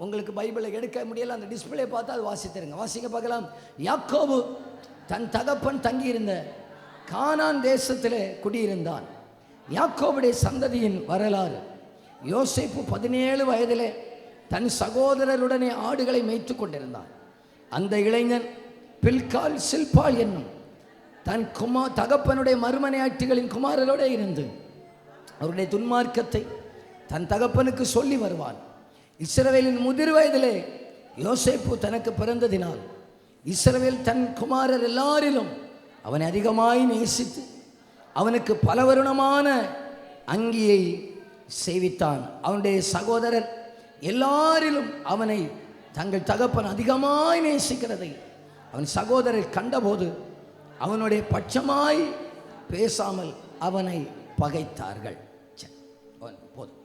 உங்களுக்கு பைபிளை எடுக்க முடியல, அந்த டிஸ்பிளே பார்த்து அது வாசித்திருங்க. வாசிக்க பார்க்கலாம். யாக்கோபு தன் தகப்பன் தங்கியிருந்த கானான் தேசத்திலே குடியிருந்தான். யாக்கோபுடைய சந்ததியின் வரலாறு. யோசேப்பு 17 வயதிலே தன் சகோதரருடனே ஆடுகளை மேய்த்து கொண்டிருந்தான். அந்த இளைஞன் பில்கால் சில்பால் என்னும் தன் தகப்பனுடைய மறுமனையாட்டிகளின் குமாரரோடு இருந்து அவருடைய துன்மார்க்கத்தை தன் தகப்பனுக்கு சொல்லி வருவான். இஸ்ரவேலின் முதிர் வயதிலே யோசேப்பு தனக்கு பிறந்ததினால் இஸ்ரவேல் தன் குமாரர் எல்லாரிலும் அவனை அதிகமாய் நேசித்து அவனுக்கு பல வருணமான அங்கியை செய்வித்தான். அவனுடைய சகோதரர் எல்லாரிலும் அவனை தங்கள் தகப்பன் அதிகமாய் நேசிக்கிறதை அவன் சகோதரர் கண்டபோது அவனுடைய பட்சமாய் பேசாமல் அவனை பகைத்தார்கள். போதும்.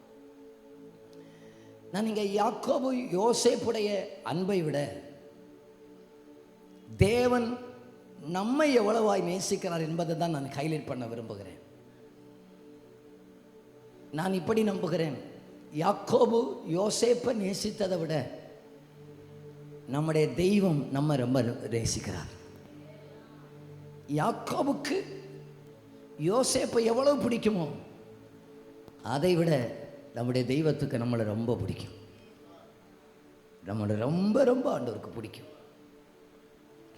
நான் இங்கே யாக்கோபு யோசேப்புடைய அன்பை விட தேவன் நம்மை எவ்வளவாய் நேசிக்கிறார் என்பதை தான் நான் ஹைலைட் பண்ண விரும்புகிறேன். நான் இப்படி நம்புகிறேன், யாக்கோபு யோசேப்பை நேசித்ததை விட நம்முடைய தெய்வம் நம்ம ரொம்ப நேசிக்கிறார். யாக்கோபுக்கு யோசேப்பை எவ்வளவு பிடிக்குமோ அதை விட நம்முடைய தெய்வத்துக்கு நம்மளை ரொம்ப பிடிக்கும். நம்மளை ரொம்ப ரொம்ப ஆண்டவருக்கு பிடிக்கும்.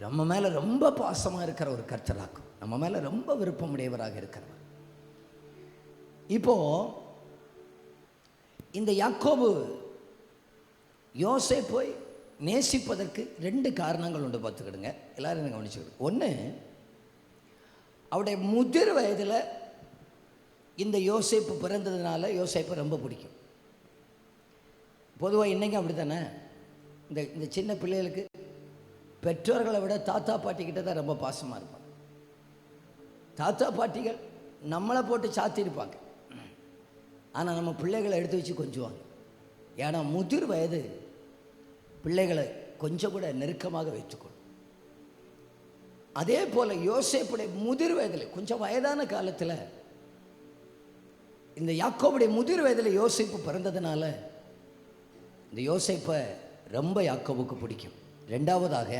நம்ம மேலே ரொம்ப பாசமாக இருக்கிற ஒரு கர்த்தராக்கும், நம்ம மேலே ரொம்ப விருப்பமுடையவராக இருக்கிறவர். இப்போ இந்த யாக்கோபு யோசேப்பை நேசிப்பதற்கு 2 காரணங்கள் உண்டு. பார்த்துக்கிடுங்க, எல்லாரும் கவனிச்சுக்கிடு. ஒன்று, அவருடைய முதிர் வயதில் இந்த யோசேப்பு பிறந்ததுனால யோசேப்பை ரொம்ப பிடிக்கும். பொதுவாக இன்றைக்கும் அப்படி தானே, இந்த சின்ன பிள்ளைகளுக்கு பெற்றோர்களை விட தாத்தா பாட்டிக்கிட்ட தான் ரொம்ப பாசமாக இருப்பாங்க. தாத்தா பாட்டிகள் நம்மளை போட்டு சாத்திருப்பாங்க, ஆனால் நம்ம பிள்ளைகளை எடுத்து வச்சு கொஞ்சுவாங்க. ஏன்னா முதிர் வயது பிள்ளைகளை கொஞ்சம் கூட நெருக்கமாக வைத்துக்கொள்ளும். அதே போல் யோசேப்புடைய முதிர் வயதில், கொஞ்சம் வயதான காலத்தில், இந்த யாக்கோபுடைய முதிர் வயதில் யோசேப்பு பிறந்ததுனால இந்த யோசேப்பை ரொம்ப யாக்கோபுக்கு பிடிக்கும். ரெண்டாவதாக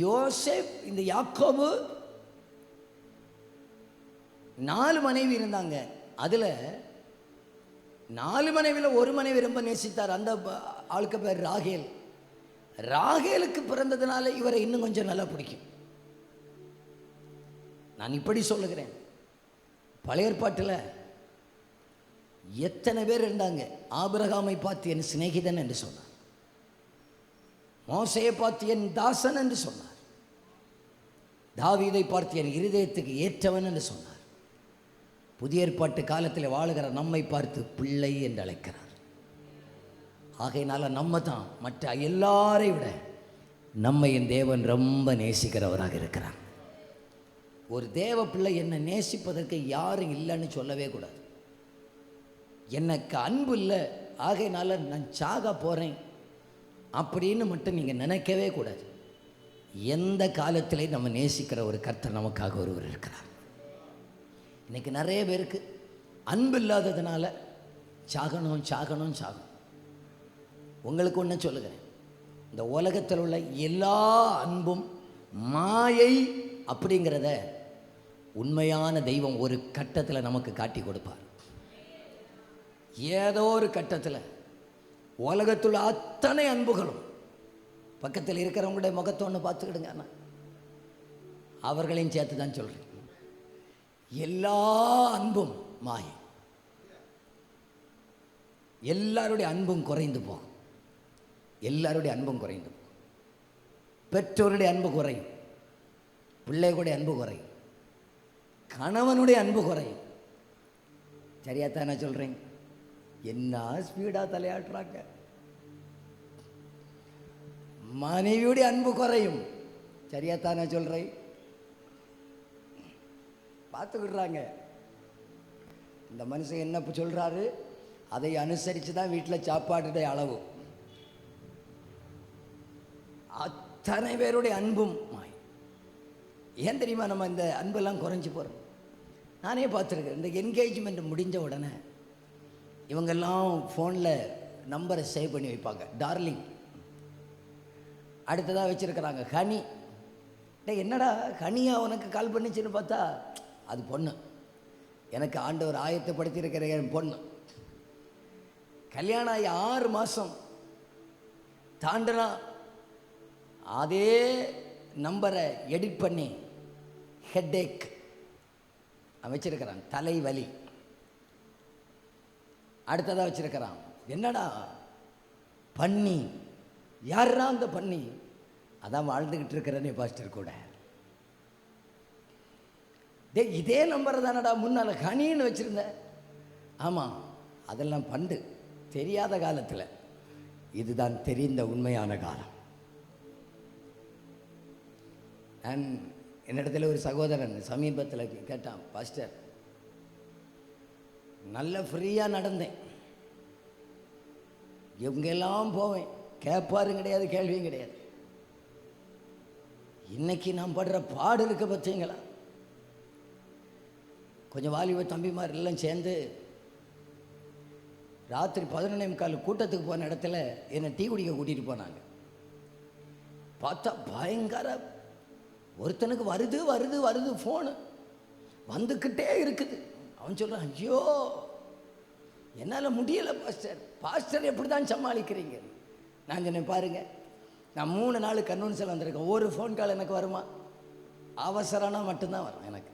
யோசேப், இந்த யாக்கோபு 4 மனைவி இருந்தாங்க. அதில் 4 மனைவியில் ஒரு மனைவி ரொம்ப நேசித்தார். அந்த ஆளுக்கு பேர் ராகேல். ராகேலுக்கு பிறந்ததுனால இவரை இன்னும் கொஞ்சம் நல்லா பிடிக்கும். நான் இப்படி சொல்லுகிறேன், பழைய ஏற்பாட்டில் எத்தனை பேர் இருந்தாங்க. ஆபிரகாமை பார்த்து என் சிநேகிதன் என்று சொன்னார். மோசையை பார்த்து என் தாசன் என்று சொன்னார். தாவீதை பார்த்து என் இருதயத்துக்கு ஏற்றவன் என்று சொன்னார். புதிய ஏற்பாட்டு காலத்தில் வாழுகிற நம்மை பார்த்து பிள்ளை என்று அழைக்கிறார். ஆகையினால நம்ம தான் மற்ற எல்லாரை விட நம்மை என் தேவன் ரொம்ப நேசிக்கிறவராக இருக்கிறார். ஒரு தேவ பிள்ளை என்னை நேசிப்பதற்கு யாரும் இல்லைன்னு சொல்லவே கூடாது. எனக்கு அன்பு இல்லை, ஆகையினால நான் சாக போகிறேன் அப்படின்னு மட்டும் நீங்கள் நினைக்கவே கூடாது. எந்த காலத்திலையும் நம்ம நேசிக்கிற ஒரு கர்த்தர் நமக்காக ஒருவர் இருக்கிறார். இன்றைக்கி நிறைய பேருக்கு அன்பு இல்லாததுனால சாகணும். உங்களுக்கு ஒன்று சொல்லுகிறேன், இந்த உலகத்தில் உள்ள எல்லா அன்பும் மாயை அப்படிங்கிறத உண்மையான தெய்வம் ஒரு கட்டத்தில் நமக்கு காட்டி கொடுப்பார். ஏதோ ஒரு கட்டத்தில் உலகத்துள்ள அத்தனை அன்புகளும், பக்கத்தில் இருக்கிறவங்களுடைய முகத்தை ஒன்று பார்த்துக்கிடுங்க, ஆனால் அவர்களையும் சேர்த்து தான் சொல்கிறேன், எல்லா அன்பும் மாயை. எல்லாருடைய அன்பும் குறைந்து போகும். பெற்றோருடைய அன்பு குறையும், பிள்ளைகளுடைய அன்பு குறையும், கணவனுடைய அன்பு குறையும். சரியாத்தான் நான் சொல்கிறேன்? என்ன ஸ்பீடாக தலையாட்டுறாங்க. மனைவியுடைய அன்பு குறையும். சரியாத்தான் நான் சொல்கிறேன்? பார்த்துக்கிடுறாங்க. இந்த மனுஷன் என்ன சொல்கிறாரு அதை அனுசரித்து தான் வீட்டில் சாப்பாடுடைய அளவு. அத்தனை பேருடைய அன்பும் மாய். ஏன் தெரியுமா நம்ம இந்த அன்பெல்லாம் குறைஞ்சி போகிறோம்? நானே பார்த்துருக்கேன். இந்த என்கேஜ்மெண்ட் முடிஞ்ச உடனே இவங்கெல்லாம் ஃபோனில் நம்பரை சேவ் பண்ணி வைப்பாங்க, டார்லிங். அடுத்ததாக வச்சுருக்கிறாங்க ஹனி. என்னடா ஹனியா உனக்கு கால் பண்ணிச்சுன்னு பார்த்தா அது பொண்ணு. எனக்கு ஆண்டவர் ஆயத்தப்படுத்தியிருக்கிற என் பொண்ணு. கல்யாணம் ஆகி 6 மாதம் தாண்டினா அதே நம்பரை எடிட் பண்ணி ஹெட்டேக் வச்சிருக்கிறான், தலைவலி. அடுத்ததாக வச்சிருக்கிறான், என்னடா பண்ணி. யாரா அந்த பண்ணி? அதான் வாழ்ந்துக்கிட்டு இருக்கிறனே பாஸ்டர் கூட. இதே நம்பர் தானடா முன்னால் ஹனின்னு வச்சிருந்த. ஆமாம், அதெல்லாம் பண்டு தெரியாத காலத்தில். இதுதான் தெரிந்த உண்மையான காலம். என்னிடத்துல ஒரு சகோதரன் சமீபத்தில் கேட்டான், பாஸ்டர் நல்ல ஃப்ரீயாக நடந்தேன், எங்கெல்லாம் போவேன், கேட்பாரும் கிடையாது கேள்வியும் கிடையாது. இன்னைக்கு நான் படுற பாடு இருக்க பார்த்தீங்களா? கொஞ்சம் வாலிப தம்பிமார் எல்லாம் சேர்ந்து ராத்திரி 11:45 கூட்டத்துக்கு போன இடத்துல என்னை டீ குடிக்க கூட்டிகிட்டு போனாங்க. பார்த்தா பயங்கர ஒருத்தனுக்கு வருது வருது வருது ஃபோனு வந்துக்கிட்டே இருக்குது. அவன் சொல்கிறான், ஐயோ என்னால் முடியலை பாஸ்டர், பாஸ்டர் எப்படி தான் சமாளிக்கிறீங்க? நான் சொன்னேன், பாருங்கள், நான் 3 நாள் கன்வென்ஷன் வந்திருக்கேன், ஒரு ஃபோன் கால் எனக்கு வருமா? அவசரம்னா மட்டும்தான் வரும் எனக்கு.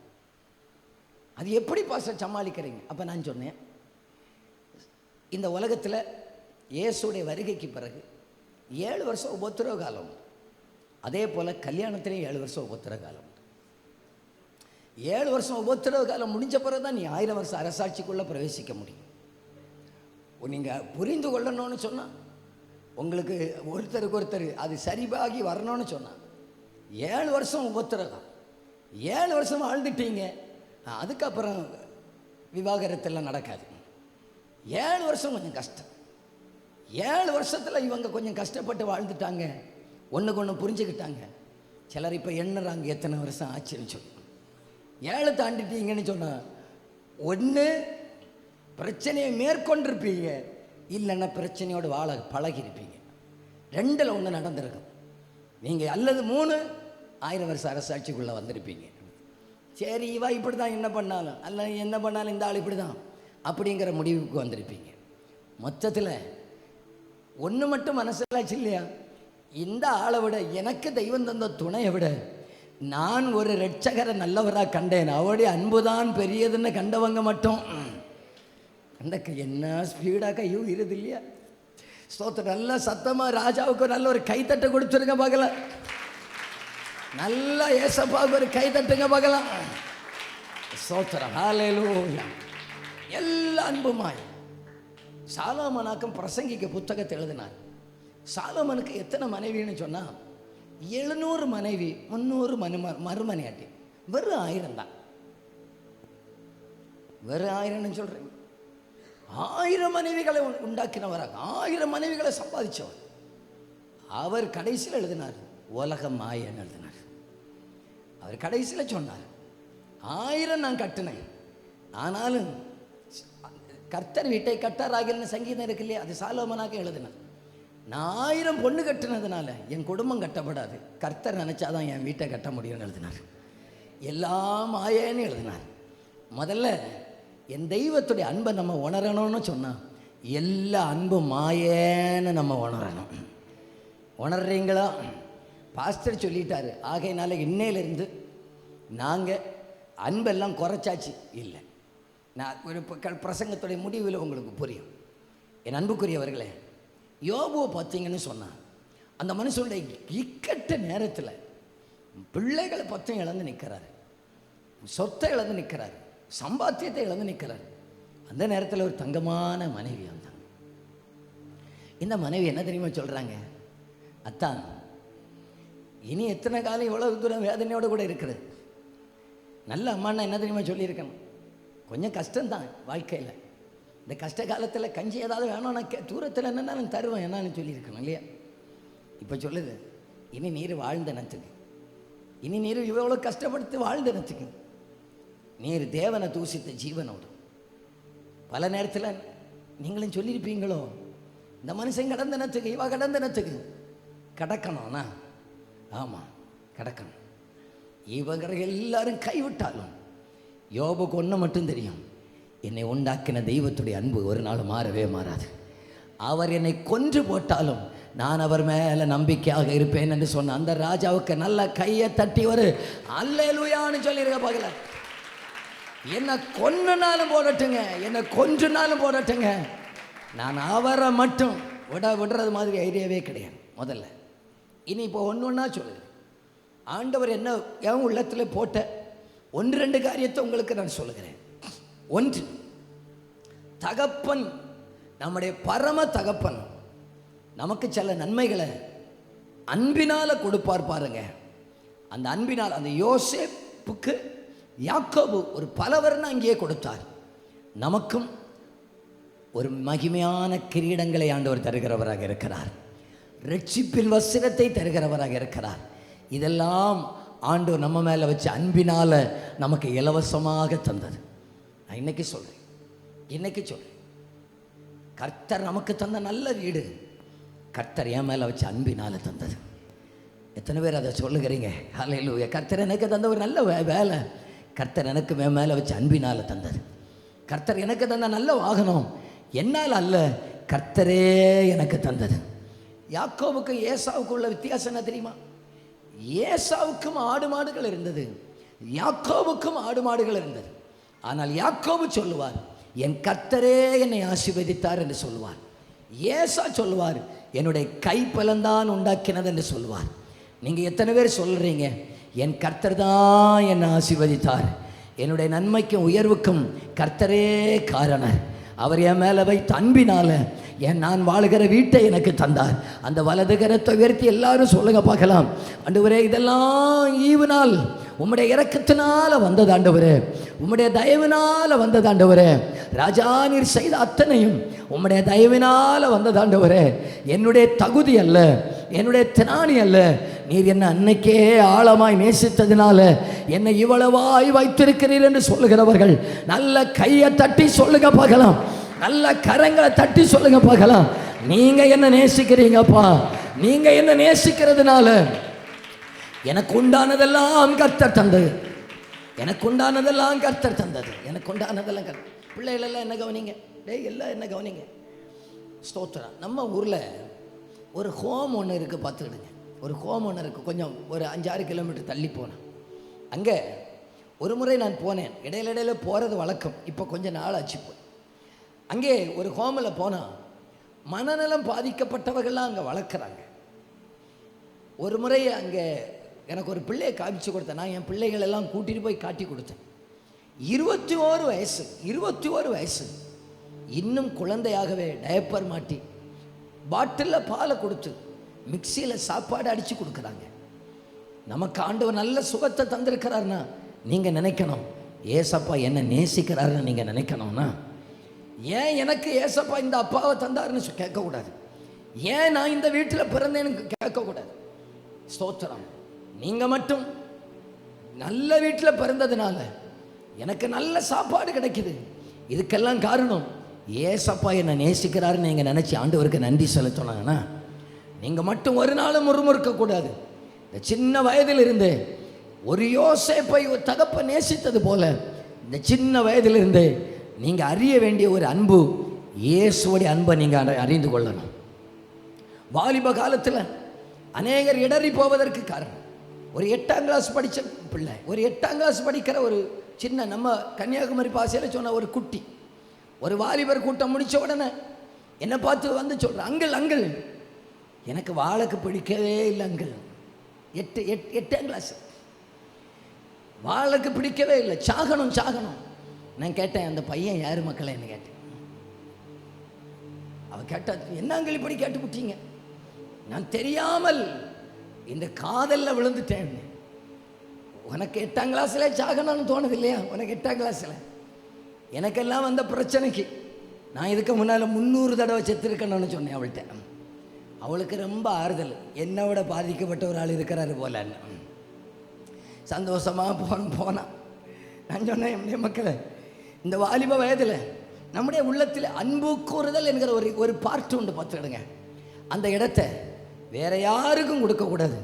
அது எப்படி பாஸ்டர் சமாளிக்கிறீங்க? அப்போ நான் சொன்னேன், இந்த உலகத்தில் இயேசுடைய வருகைக்கு பிறகு 7 வருஷம் உபத்திரவ காலம், அதே போல் கல்யாணத்திலேயும் 7 வருஷம் உபத்திரவ காலம். 7 வருஷம் உபத்திரவ காலம் முடிஞ்ச பிறகு தான் நீ 1000 வருஷம் அரசாட்சிக்குள்ளே பிரவேசிக்க முடியும். நீங்கள் புரிந்து கொள்ளணும்னு சொன்னால், உங்களுக்கு ஒருத்தருக்கு ஒருத்தர் அது சரிபாகி வரணும்னு சொன்னால் 7 வருஷம் உபத்திரகம். 7 வருஷம் வாழ்ந்துட்டீங்க, அதுக்கப்புறம் விவாகரத்தெல்லாம் நடக்காது. 7 வருஷம் கொஞ்சம் கஷ்டம். 7 வருஷத்தில் இவங்க கொஞ்சம் கஷ்டப்பட்டு வாழ்ந்துட்டாங்க, ஒன்றுக்கு ஒன்று புரிஞ்சுக்கிட்டாங்க. சிலர் இப்போ எண்ணுறாங்க எத்தனை வருஷம் ஆச்சுன்னு சொல்லி. 7 தாண்டிட்டீங்கன்னு சொன்னால், ஒன்று பிரச்சனையை மேற்கொண்டிருப்பீங்க, இல்லைன்னா பிரச்சனையோடு வாழ பழகிருப்பீங்க. 2ல் ஒன்று நடந்திருக்கும். நீங்கள் அல்லது 3 1000 வருஷம் அரசாட்சிக்குள்ளே வந்திருப்பீங்க. சரி, இவா இப்படி தான் என்ன பண்ணாலும், அல்ல என்ன பண்ணாலும் இந்த ஆள் இப்படி தான் அப்படிங்கிற முடிவுக்கு வந்திருப்பீங்க. மொத்தத்தில் ஒன்று மட்டும் மனசிலாச்சு இல்லையா? இந்த ஆளை விட, எனக்கு தெய்வம் தந்த துணையை விட நான் ஒரு இரட்சகரை நல்லவராக கண்டேன், அவருடைய அன்புதான் பெரியதுன்னு கண்டவங்க மட்டும் அந்த என்ன ஸ்பீடாக கையோ இருது இல்லையா? ஸ்தோத்திரம். நல்ல சத்தமாக ராஜாவுக்கு நல்ல ஒரு கைத்தட்டை கொடுத்துருங்க பார்க்கலாம். நல்லா ஏசப்பாவுக்கு ஒரு கைத்தட்டுங்க பார்க்கலாம். ஸ்தோத்திரம். ஹல்லேலூயா. எல்லா அன்புமாய் சாலோமோனாக்கும் பிரசங்கிக்க புத்தகத்தை எழுதினார். சாலோமோனுக்கு எத்தனை மனைவின்னு சொன்னால் 700 மனைவி, 300 மறுமனையாட்டி, வெறும் 1000 தான். வெறும் 1000ன்னு சொல்கிறேன். 1000 மனைவிகளை உண்டாக்கினவராக, 1000 மனைவிகளை சம்பாதிச்சவர். அவர் கடைசியில் எழுதினார், உலகம் மாயன்னு எழுதினார். அவர் கடைசியில் சொன்னார், 1000 நான் கட்டினேன், ஆனாலும் கர்த்தர் வீட்டை கட்டாராகில்னு சங்கீதம் இருக்கு இல்லையா, அது சாலோமோனாக எழுதினார். நான் 1000 பொண்ணு கட்டினதுனால என் குடும்பம் கட்டப்படாது, கர்த்தர் நினச்சாதான் என் வீட்டை கட்ட முடியும்னு எழுதினார். எல்லாம் மாயேன்னு எழுதினார். முதல்ல என் தெய்வத்துடைய அன்பை நம்ம உணரணும்னு சொன்னால், எல்லா அன்பும் மாயேன்னு நம்ம உணரணும். உணர்றீங்களா? பாஸ்டர் சொல்லிட்டாரு, ஆகையினால இன்னையிலிருந்து நாங்கள் அன்பெல்லாம் குறைச்சாச்சு இல்லை. நான் ஒரு பிரசங்கத்துடைய முடிவில் உங்களுக்கு புரியும். என் அன்புக்குரியவர்களே, யோபுவை பார்த்தீங்கன்னு சொன்னான், அந்த மனுஷனுடைய இக்கட்ட நேரத்தில் பிள்ளைகளை பற்றும் இழந்து நிற்கிறாரு, சொத்தை இழந்து நிற்கிறாரு, சம்பாத்தியத்தை இழந்து நிற்கிறார். அந்த நேரத்தில் ஒரு தங்கமான மனைவி வந்தாங்க. இந்த மனைவி என்ன தெரியுமா சொல்கிறாங்க? அத்தான், இனி எத்தனை காலம் இவ்வளவு தூரம் வேதனையோடு கூட இருக்கிறது? நல்ல அம்மானா என்ன தெரியுமா சொல்லியிருக்கணும்? கொஞ்சம் கஷ்டம்தான் வாழ்க்கையில், இந்த கஷ்ட காலத்தில் கஞ்சி ஏதாவது வேணும், நான் தூரத்தில் என்னென்னா நான் தருவேன் என்னான்னு சொல்லியிருக்கணும் இல்லையா? இப்போ சொல்லுது, இனி நீர் வாழ்ந்த நத்துக்கு, இனி நீர் இவ்வளோ கஷ்டப்படுத்தி வாழ்ந்த நத்துக்கு, நீர் தேவனை தூசித்த ஜீவனோடு. பல நேரத்தில் நீங்களும் சொல்லியிருப்பீங்களோ, இந்த மனுஷன் கடந்தனத்துக்கு இவ கடந்தனத்துக்கு கடக்கணும்னா, ஆமாம் கடக்கணும். இவங்க எல்லாரும் கைவிட்டாலும் யோபுக்கு ஒன்று மட்டும் தெரியும், என்னை உண்டாக்கின தெய்வத்துடைய அன்பு ஒரு நாள் மாறவே மாறாது. அவர் என்னை கொன்று போட்டாலும் நான் அவர் மேலே நம்பிக்கையாக இருப்பேன் என்று சொன்ன அந்த ராஜாவுக்கு நல்ல கையை தட்டி ஒரு அல்லேலூயான்னு சொல்லியிருக்க பார்க்கல. என்னை கொன்னுனாலும் போடட்டுங்க, என்னை கொன்றுனாலும் போடட்டுங்க, நான் அவரை மட்டும் விடுறது மாதிரி ஐடியாவே கிடையாது முதல்ல. இனி இப்போ ஒன்று ஒன்றா சொல்லுது. ஆண்டவர் என்ன என் உள்ளத்தில் போட்ட 1-2 காரியத்தை உங்களுக்கு நான் சொல்லுகிறேன். ஒன்று, தகப்பன், நம்முடைய பரம தகப்பன் நமக்கு சில நன்மைகளை அன்பினால் கொடுப்பார் பாருங்க. அந்த அன்பினால் அந்த யோசேப்புக்கு யாக்கோபு ஒரு பலவர்ணம் அங்கேயே கொடுத்தார். நமக்கும் ஒரு மகிமையான கிரீடங்களை ஆண்டவர் தருகிறவராக இருக்கிறார். ரட்சிப்பின் வஸ்திரத்தை தருகிறவராக இருக்கிறார். இதெல்லாம் ஆண்டவர் நம்ம மேலே வச்சு அன்பினால் நமக்கு இலவசமாக தந்தது. நான் இன்னைக்கு சொல்கிறேன், கர்த்தர் நமக்கு தந்த நல்ல வீடு கர்த்தர் என் மேலே வச்சு அன்பினால் தந்தது. எத்தனை பேர் அதை சொல்லுகிறீங்க? ஹல்லேலூயா. கர்த்தர் எனக்கு தந்த ஒரு நல்ல வேலை கர்த்தர் எனக்கு என் மேலே வச்சு அன்பினால் தந்தது. கர்த்தர் எனக்கு தந்த நல்ல வாகனம் என்னால் அல்ல, கர்த்தரே எனக்கு தந்தது. யாக்கோபுக்கும் ஏசாவுக்கும் உள்ள வித்தியாசம் என்ன தெரியுமா? ஏசாவுக்கும் ஆடு மாடுகள் இருந்தது, யாக்கோபுக்கும் ஆடு மாடுகள் இருந்தது. ஆனால் யாக்கோபு சொல்லுவார், என் கர்த்தரே என்னை ஆசீர்வதித்தார் என்று சொல்லுவார். ஏசா சொல்லுவார், என்னுடைய கைப்பலன்தான் உண்டாக்கினது என்று சொல்லுவார். நீங்கள் எத்தனை பேர் சொல்கிறீங்க, என் கர்த்தர் தான் என்னை ஆசீர்வதித்தார், என்னுடைய நன்மைக்கும் உயர்வுக்கும் கர்த்தரே காரணர், அவர் என் மேலே வைத்த அன்பினால் நான் வாழுகிற வீட்டை எனக்கு தந்தார். அந்த வலது கரத்தை உயர்த்தி எல்லாரும் சொல்லுங்க பார்க்கலாம். ஆண்டவரே, இதெல்லாம் ஈவினால் உம்முடைய இரக்கத்தினால வந்தது ஆண்டவரே, உம்முடைய தயவினால வந்தது ஆண்டவரே. ராஜா, நீர் செய்த அத்தனையும் உம்முடைய தயவினால வந்தது ஆண்டவரே. என்னுடைய தகுதி அல்ல, என்னுடைய திராணி அல்ல, நீர் என்னை அன்னைக்கே ஆழமாய் நேசித்ததினால என்னை இவ்வளவாய் வைத்திருக்கிறீர் என்று சொல்லுகிறவர்கள் நல்ல கையை தட்டி சொல்லுங்க பார்க்கலாம், நல்ல கரங்களை தட்டி சொல்லுங்க பார்க்கலாம். நீங்க என்ன நேசிக்கிறீங்கப்பா, நீங்க என்ன நேசிக்கிறதுனால எனக்கு உண்டானதெல்லாம் கர்த்தர் தந்தது, எனக்கு உண்டானதெல்லாம் கர்த்தர் தந்தது, எனக்கு உண்டானதெல்லாம் கர்த்தர். பிள்ளைகள் எல்லாம் என்ன கவனிங்க, எல்லாம் என்ன கவனிங்க. ஸ்தோத்திரம். நம்ம ஊரில் ஒரு ஹோம் ஒன்று இருக்குது, பார்த்துக்கிடுங்க. ஒரு ஹோம் ஒன்று இருக்குது, கொஞ்சம் ஒரு 5-6 கிலோமீட்டர் தள்ளி போனேன். அங்கே ஒரு முறை நான் போனேன், இடையில போகிறது வழக்கம், இப்போ கொஞ்சம் நாள் ஆச்சு போய். அங்கே ஒரு ஹோமில் போனால் மனநலம் பாதிக்கப்பட்டவர்கள்லாம் அங்கே வளர்க்குறாங்க. ஒரு முறை அங்கே எனக்கு ஒரு பிள்ளையை காமிச்சு கொடுத்தேன். நான் என் பிள்ளைகள் எல்லாம் கூட்டிகிட்டு போய் காட்டி கொடுத்தேன். 21 வயசு, இன்னும் குழந்தையாகவே டயப்பர் மாட்டி பாட்டிலில் பாலை கொடுத்து மிக்சியில் சாப்பாடு அடித்து கொடுக்குறாங்க. நமக்கு ஆண்டவர் நல்ல சுகத்தை தந்திருக்கிறாருன்னா நீங்கள் நினைக்கணும், ஏசப்பா என்ன நேசிக்கிறாருன்னு நீங்கள் நினைக்கணும்னா, ஏன் எனக்கு ஏசப்பா இந்த அப்பாவை தந்தாருன்னு கேட்கக்கூடாது, ஏன் நான் இந்த வீட்டில் பிறந்தேன்னு கேட்கக்கூடாது. ஸ்தோத்திரம். நீங்கள் மட்டும் நல்ல வீட்டில் பிறந்ததுனால எனக்கு நல்ல சாப்பாடு கிடைக்குது, இதுக்கெல்லாம் காரணம் ஏசப்பா என்னை நேசிக்கிறாருன்னு நீங்கள் நினச்சி ஆண்டவருக்கு நன்றி செலுத்தினாங்கன்னா, நீங்கள் மட்டும் ஒரு நாளும் முறுமுறுக்கக்கூடாது. இந்த சின்ன வயதில் இருந்து ஒரு யோசேப்பை ஒரு தகப்ப நேசித்தது போல இந்த சின்ன வயதிலிருந்து நீங்கள் அறிய வேண்டிய ஒரு அன்பு, இயேசுவுடைய அன்பை நீங்கள் அறிந்து கொள்ளணும். வாலிப காலத்தில் அநேகர் இடறி போவதற்கு காரணம், ஒரு 8ஆம் கிளாஸ் படித்த பிள்ளை, ஒரு 8ஆம் கிளாஸ் படிக்கிற ஒரு சின்ன, நம்ம கன்னியாகுமரி பாசையில் சொன்ன ஒரு குட்டி, ஒரு வாலிபர் கூட்டம் முடித்த உடனே என்னை பார்த்து வந்து சொல்கிறேன், அங்கிள் எனக்கு வாழைக்கு பிடிக்கவே இல்லை அங்கிள். 8ஆம் கிளாஸ், வாழைக்கு பிடிக்கவே இல்லை, சாகணும். நான் கேட்டேன், அந்த பையன் யார் மக்களேன்னு கேட்டேன். அவள் கேட்டா, என்ன அங்கிள் இப்படி கேட்டு விட்டீங்க? நான் தெரியாமல் இந்த காதலில் விழுந்துட்டேன். உனக்கு 8ஆம் கிளாஸில் சாகணும்னு தோணுது இல்லையா? உனக்கு 8ஆம் கிளாஸில் எனக்கெல்லாம் வந்த பிரச்சனைக்கு நான் இதுக்கு முன்னால் 300 தடவை செத்துருக்கணும்னு சொன்னேன் அவள்கிட்ட. அவளுக்கு ரொம்ப ஆறுதல், என்னை விட பாதிக்கப்பட்ட ஒரு ஆள் இருக்கிறாரு போலன்னு. சந்தோஷமாக போனான். நான் சொன்னேன், என் மக்களை, இந்த வாலிப வயதில் நம்முடைய உள்ளத்தில் அன்பு கூறுதல் என்கிற ஒரு பார்ட் உண்டு, பார்த்துக்கிடுங்க. அந்த இடத்தை வேற யாருக்கும் கொடுக்கக்கூடாது.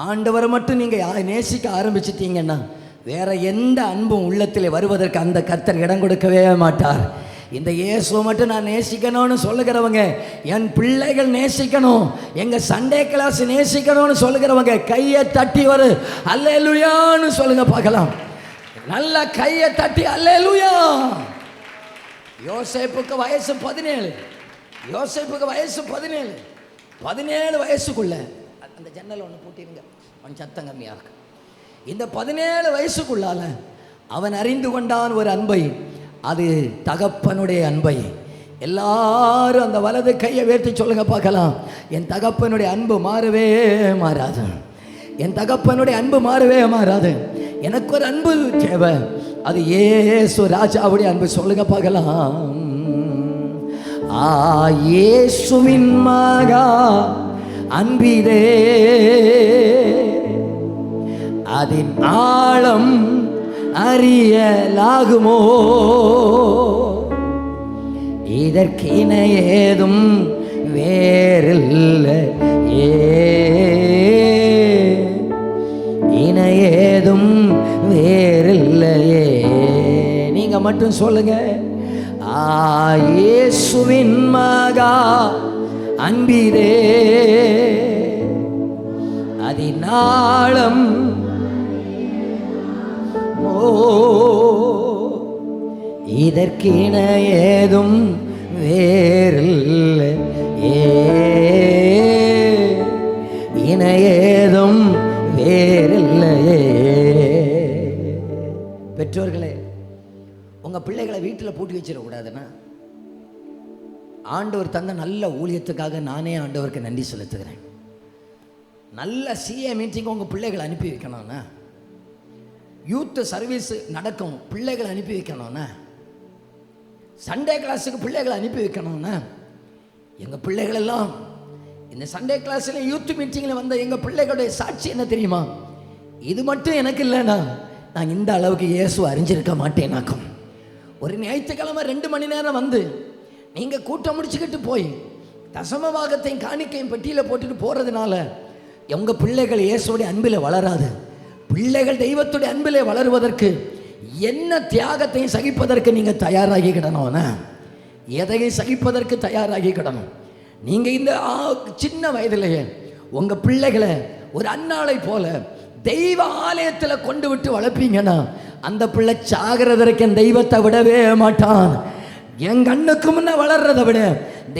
ஆண்டவரை மட்டும் நீங்கள் நேசிக்க ஆரம்பிச்சிட்டீங்கன்னா வேற எந்த அன்பும் உள்ளத்தில் வருவதற்கு அந்த கர்த்தர் இடம் கொடுக்கவே மாட்டார். இந்த இயேசுவை மட்டும் நான் நேசிக்கணும்னு சொல்லுகிறவங்க, என் பிள்ளைகள் நேசிக்கணும், எங்கள் சண்டே கிளாஸ் நேசிக்கணும்னு சொல்லுகிறவங்க கையை தட்டி வரு அல்லேலூயான்னு சொல்லுங்க பார்க்கலாம். நல்ல கையை தட்டி அல்லேலூயா. யோசேப்புக்கு வயசு 17. யோசேப்புக்கு வயசு 17 வயசுக்குள்ள அந்த ஜன்னல் ஒன்று பூட்டிருங்க, அவன் சத்தம் கம்மியாக இருக்கு. இந்த 17 வயசுக்குள்ளால அவன் அறிந்து கொண்டான் ஒரு அன்பை, அது தகப்பனுடைய அன்பை. எல்லாரும் அந்த வலது கையை உயர்த்தி சொல்லுங்க பார்க்கலாம். என் தகப்பனுடைய அன்பு மாறவே மாறாது, என் தகப்பனுடைய அன்பு மாறவே மாறாது. எனக்கு ஒரு அன்பு தேவை, அது இயேசு ராஜாவுடைய அன்பு. சொல்லுங்க பார்க்கலாம். இயேசுவின் மகா அன்பிலே அதின் ஆழம் அறியலாகுமோ, இதற்கின ஏதும் வேறில்லை, இன ஏதும் வேறில்லையே. நீங்க மட்டும் சொல்லுங்க. இயேசுவின் மகா அன்பிலே அதினாளம் இதற்கின ஏதும் வேறில்லை, இன ஏதும் வேறில்லையே. பெற்றோர்களே, உங்க பிள்ளைகளை வீட்டில் பூட்டி வச்சிடக்கூடாதுன்னா, ஆண்டவர் தந்த நல்ல ஊழியத்துக்காக நானே ஆண்டவருக்கு நன்றி செலுத்துகிறேன். நல்ல சிஏ மீட்டிங் உங்கள் பிள்ளைகளை அனுப்பி வைக்கணும்னா, யூத் சர்வீஸ் நடக்கும் பிள்ளைகளை அனுப்பி வைக்கணும்னா, சண்டே கிளாஸுக்கு பிள்ளைகளை அனுப்பி வைக்கணும்னா, எங்கள் பிள்ளைகளெல்லாம் இந்த சண்டே கிளாஸில் யூத் மீட்டிங்கில் வந்த எங்கள் பிள்ளைகளுடைய சாட்சி என்ன தெரியுமா? இது மட்டும் எனக்கு இல்லைன்னா நான் இந்த அளவுக்கு இயேசு அறிஞ்சிருக்க மாட்டேனாக்கும். ஒரு ஞாயிற்றுக்கிழமை 2 மணி நேரம் வந்து நீங்கள் கூட்டம் முடிச்சுக்கிட்டு போய் தசம பாகத்தையும் காணிக்கையும் பெட்டியில் போட்டுட்டு போகிறதுனால உங்கள் பிள்ளைகள் இயேசுடைய அன்பில் வளராது. பிள்ளைகள் தெய்வத்துடைய அன்பிலே வளருவதற்கு என்ன தியாகத்தையும் சகிப்பதற்கு நீங்கள் தயாராகிக்கிடணும்னா, எதையும் சகிப்பதற்கு தயாராகிக்கிடணும். நீங்கள் இந்த சின்ன வயதிலேயே உங்கள் பிள்ளைகளை ஒரு அன்னாளை போல தெய்வ ஆலயத்தில் கொண்டு விட்டு வளர்ப்பீங்கன்னா அந்த பிள்ளை சாகிறதற்கு என் தெய்வத்தை விடவே மாட்டான். என் கண்ணுக்கு முன்ன வளர்றதை விட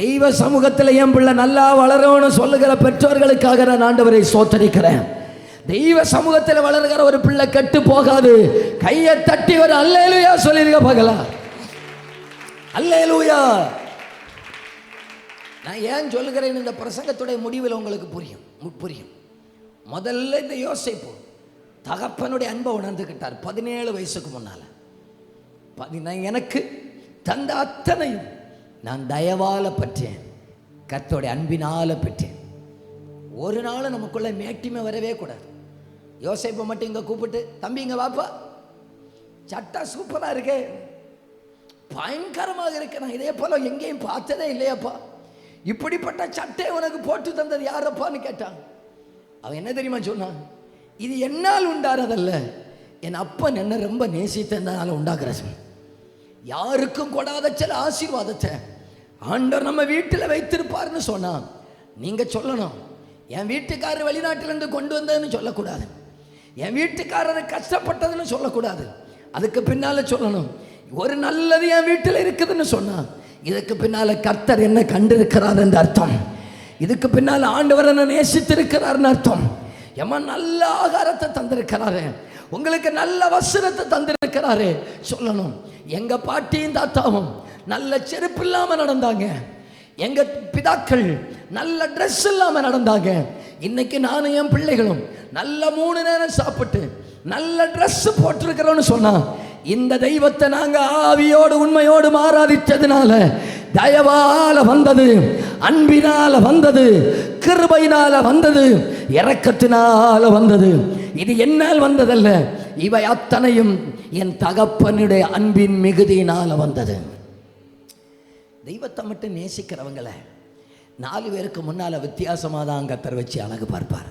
தெய்வ சமூகத்தில் என் பிள்ளை நல்லா வளரும்னு சொல்லுகிற பெற்றோர்களுக்காக நான் ஆண்டவரை சோத்தரிக்கிறேன். தெய்வ சமூகத்தில் வளர்கிற ஒரு பிள்ளை கெட்டு போகாது. கையை தட்டி ஒரு அல்லேலூயா சொல்லிருக்க பார்க்கலாம். அல்லேலூயா. நான் ஏன் சொல்லுகிறேன், இந்த பிரசங்கத்துடைய முடிவில் உங்களுக்கு புரியும். முதல்ல இந்த யோசேப்பு தகப்பனுடைய அன்பை உணர்ந்துக்கிட்டார் 17 வயசுக்கு முன்னால. எனக்கு தந்த அத்தனையும் நான் தயவால பெற்றேன், கர்த்தருடைய அன்பினால பெற்றேன். ஒரு நாள் நமக்குள்ள மேட்டிமை வரவே கூடாது. யோசேப்பை மட்டும் இங்கே கூப்பிட்டு, தம்பி இங்கே வாப்பா, சட்டா சூப்பராக இருக்கே, பயங்கரமாக இருக்கு, நான் இதே போல எங்கேயும் பார்த்ததே இல்லையாப்பா, இப்படிப்பட்ட சட்டை உனக்கு போட்டு தந்தது யாரப்பான்னு கேட்டான். அவன் என்ன தெரியுமா சொன்னான்? இது என்னால் உண்டானதல்ல, என் அப்பன் என்ன ரொம்ப நேசித்தனால உண்டாக்குறது. யாருக்கும் கொடாத சில ஆசீர்வாதத்தை ஆண்டவர் நம்ம வீட்டில் வைத்திருப்பார்னு சொன்னான். நீங்கள் சொல்லணும், என் வீட்டுக்காரர் வெளிநாட்டிலேருந்து கொண்டு வந்ததுன்னு சொல்லக்கூடாது, என் வீட்டுக்காரர் கஷ்டப்பட்டதுன்னு சொல்லக்கூடாது. அதுக்கு பின்னால் சொல்லணும், ஒரு நல்லது என் வீட்டில் இருக்குதுன்னு சொன்னான். இதுக்கு பின்னால் கர்த்தர் என்ன கண்டிருக்கிறார் என்று அர்த்தம். இதுக்கு பின்னால் ஆண்டவர் என்ன நேசித்திருக்கிறார்னு அர்த்தம். எம்மா நல்ல ஆகாரத்தை தந்திருக்கிறாரு, உங்களுக்கு நல்ல வஸ்திரத்தை தந்திருக்கிறாரு சொல்லணும். எங்க பாட்டியும் தாத்தாவும் நல்ல செருப்பு இல்லாம நடந்தாங்க, எங்க பிதாக்கள் நல்ல ட்ரெஸ் இல்லாம நடந்தாங்க. இன்னைக்கு நானும் என் பிள்ளைகளும் நல்ல 3 நேரம் சாப்பிட்டு நல்ல ட்ரெஸ் போட்டிருக்கிறோன்னு சொன்னா, இந்த தெய்வத்தை நாங்க ஆவியோடு உண்மையோடு ஆராதித்ததுனால தயவால வந்தது, அன்பினால வந்தது, கிருபையினால வந்தது, இரக்கத்தினால வந்தது. இது என்னால் வந்ததல்ல, இவை அத்தனையும் என் தகப்பனுடைய அன்பின் மிகுதியினால வந்தது. தெய்வத்தை மட்டும் நேசிக்கிறவங்கள 4 பேருக்கு முன்னால் வித்தியாசமாக தான் கர்த்தர் வச்சு அழகு பார்ப்பார்.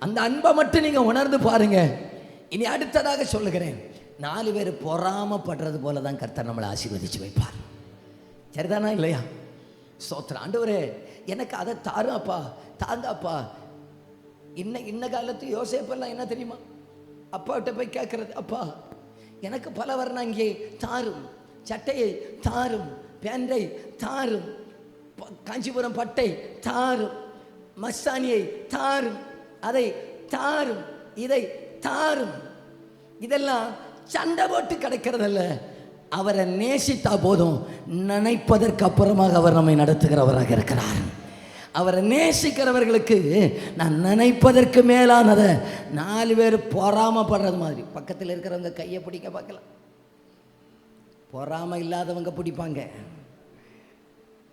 அந்த அன்பை மட்டும் நீங்கள் உணர்ந்து பாருங்க. இனி அடுத்ததாக சொல்லுகிறேன், 4 பேர் பொறாமப்படுறது போல தான் கர்த்தர் நம்மளை ஆசீர்வதிச்சு வைப்பார். சரிதானா இல்லையா? ஸ்தோத்திரம். ஆண்டவரே எனக்கு அதை தாரும் அப்பா, தாங்க அப்பா. இன்ன காலத்து யோசேப்பெல்லாம் என்ன தெரியுமா, அப்பாவிட்ட போய் கேட்கறது, அப்பா எனக்கு பல வர்ணம் இங்கே தாரும், சட்டையை தாரும், பேண்டை தாரும், காஞ்சிபுரம் பட்டை தாரும், மஸ்தானியை தாரும், அதை தாரும், இதை தாரும். இதெல்லாம் சண்டை போட்டு கிடைக்கிறதல்ல. அவரை நேசித்தா போதும், நினைப்பதற்கு அப்புறமாக அவர் நம்மை நடத்துகிறவராக இருக்கிறார். அவரை நேசிக்கிறவர்களுக்கு நான் நினைப்பதற்கு மேலானதை 4 பேர் பொறாமப்படுறது மாதிரி. பக்கத்தில் இருக்கிறவங்க கையை பிடிக்க பார்க்கலாம், பொறாமை இல்லாதவங்க பிடிப்பாங்க.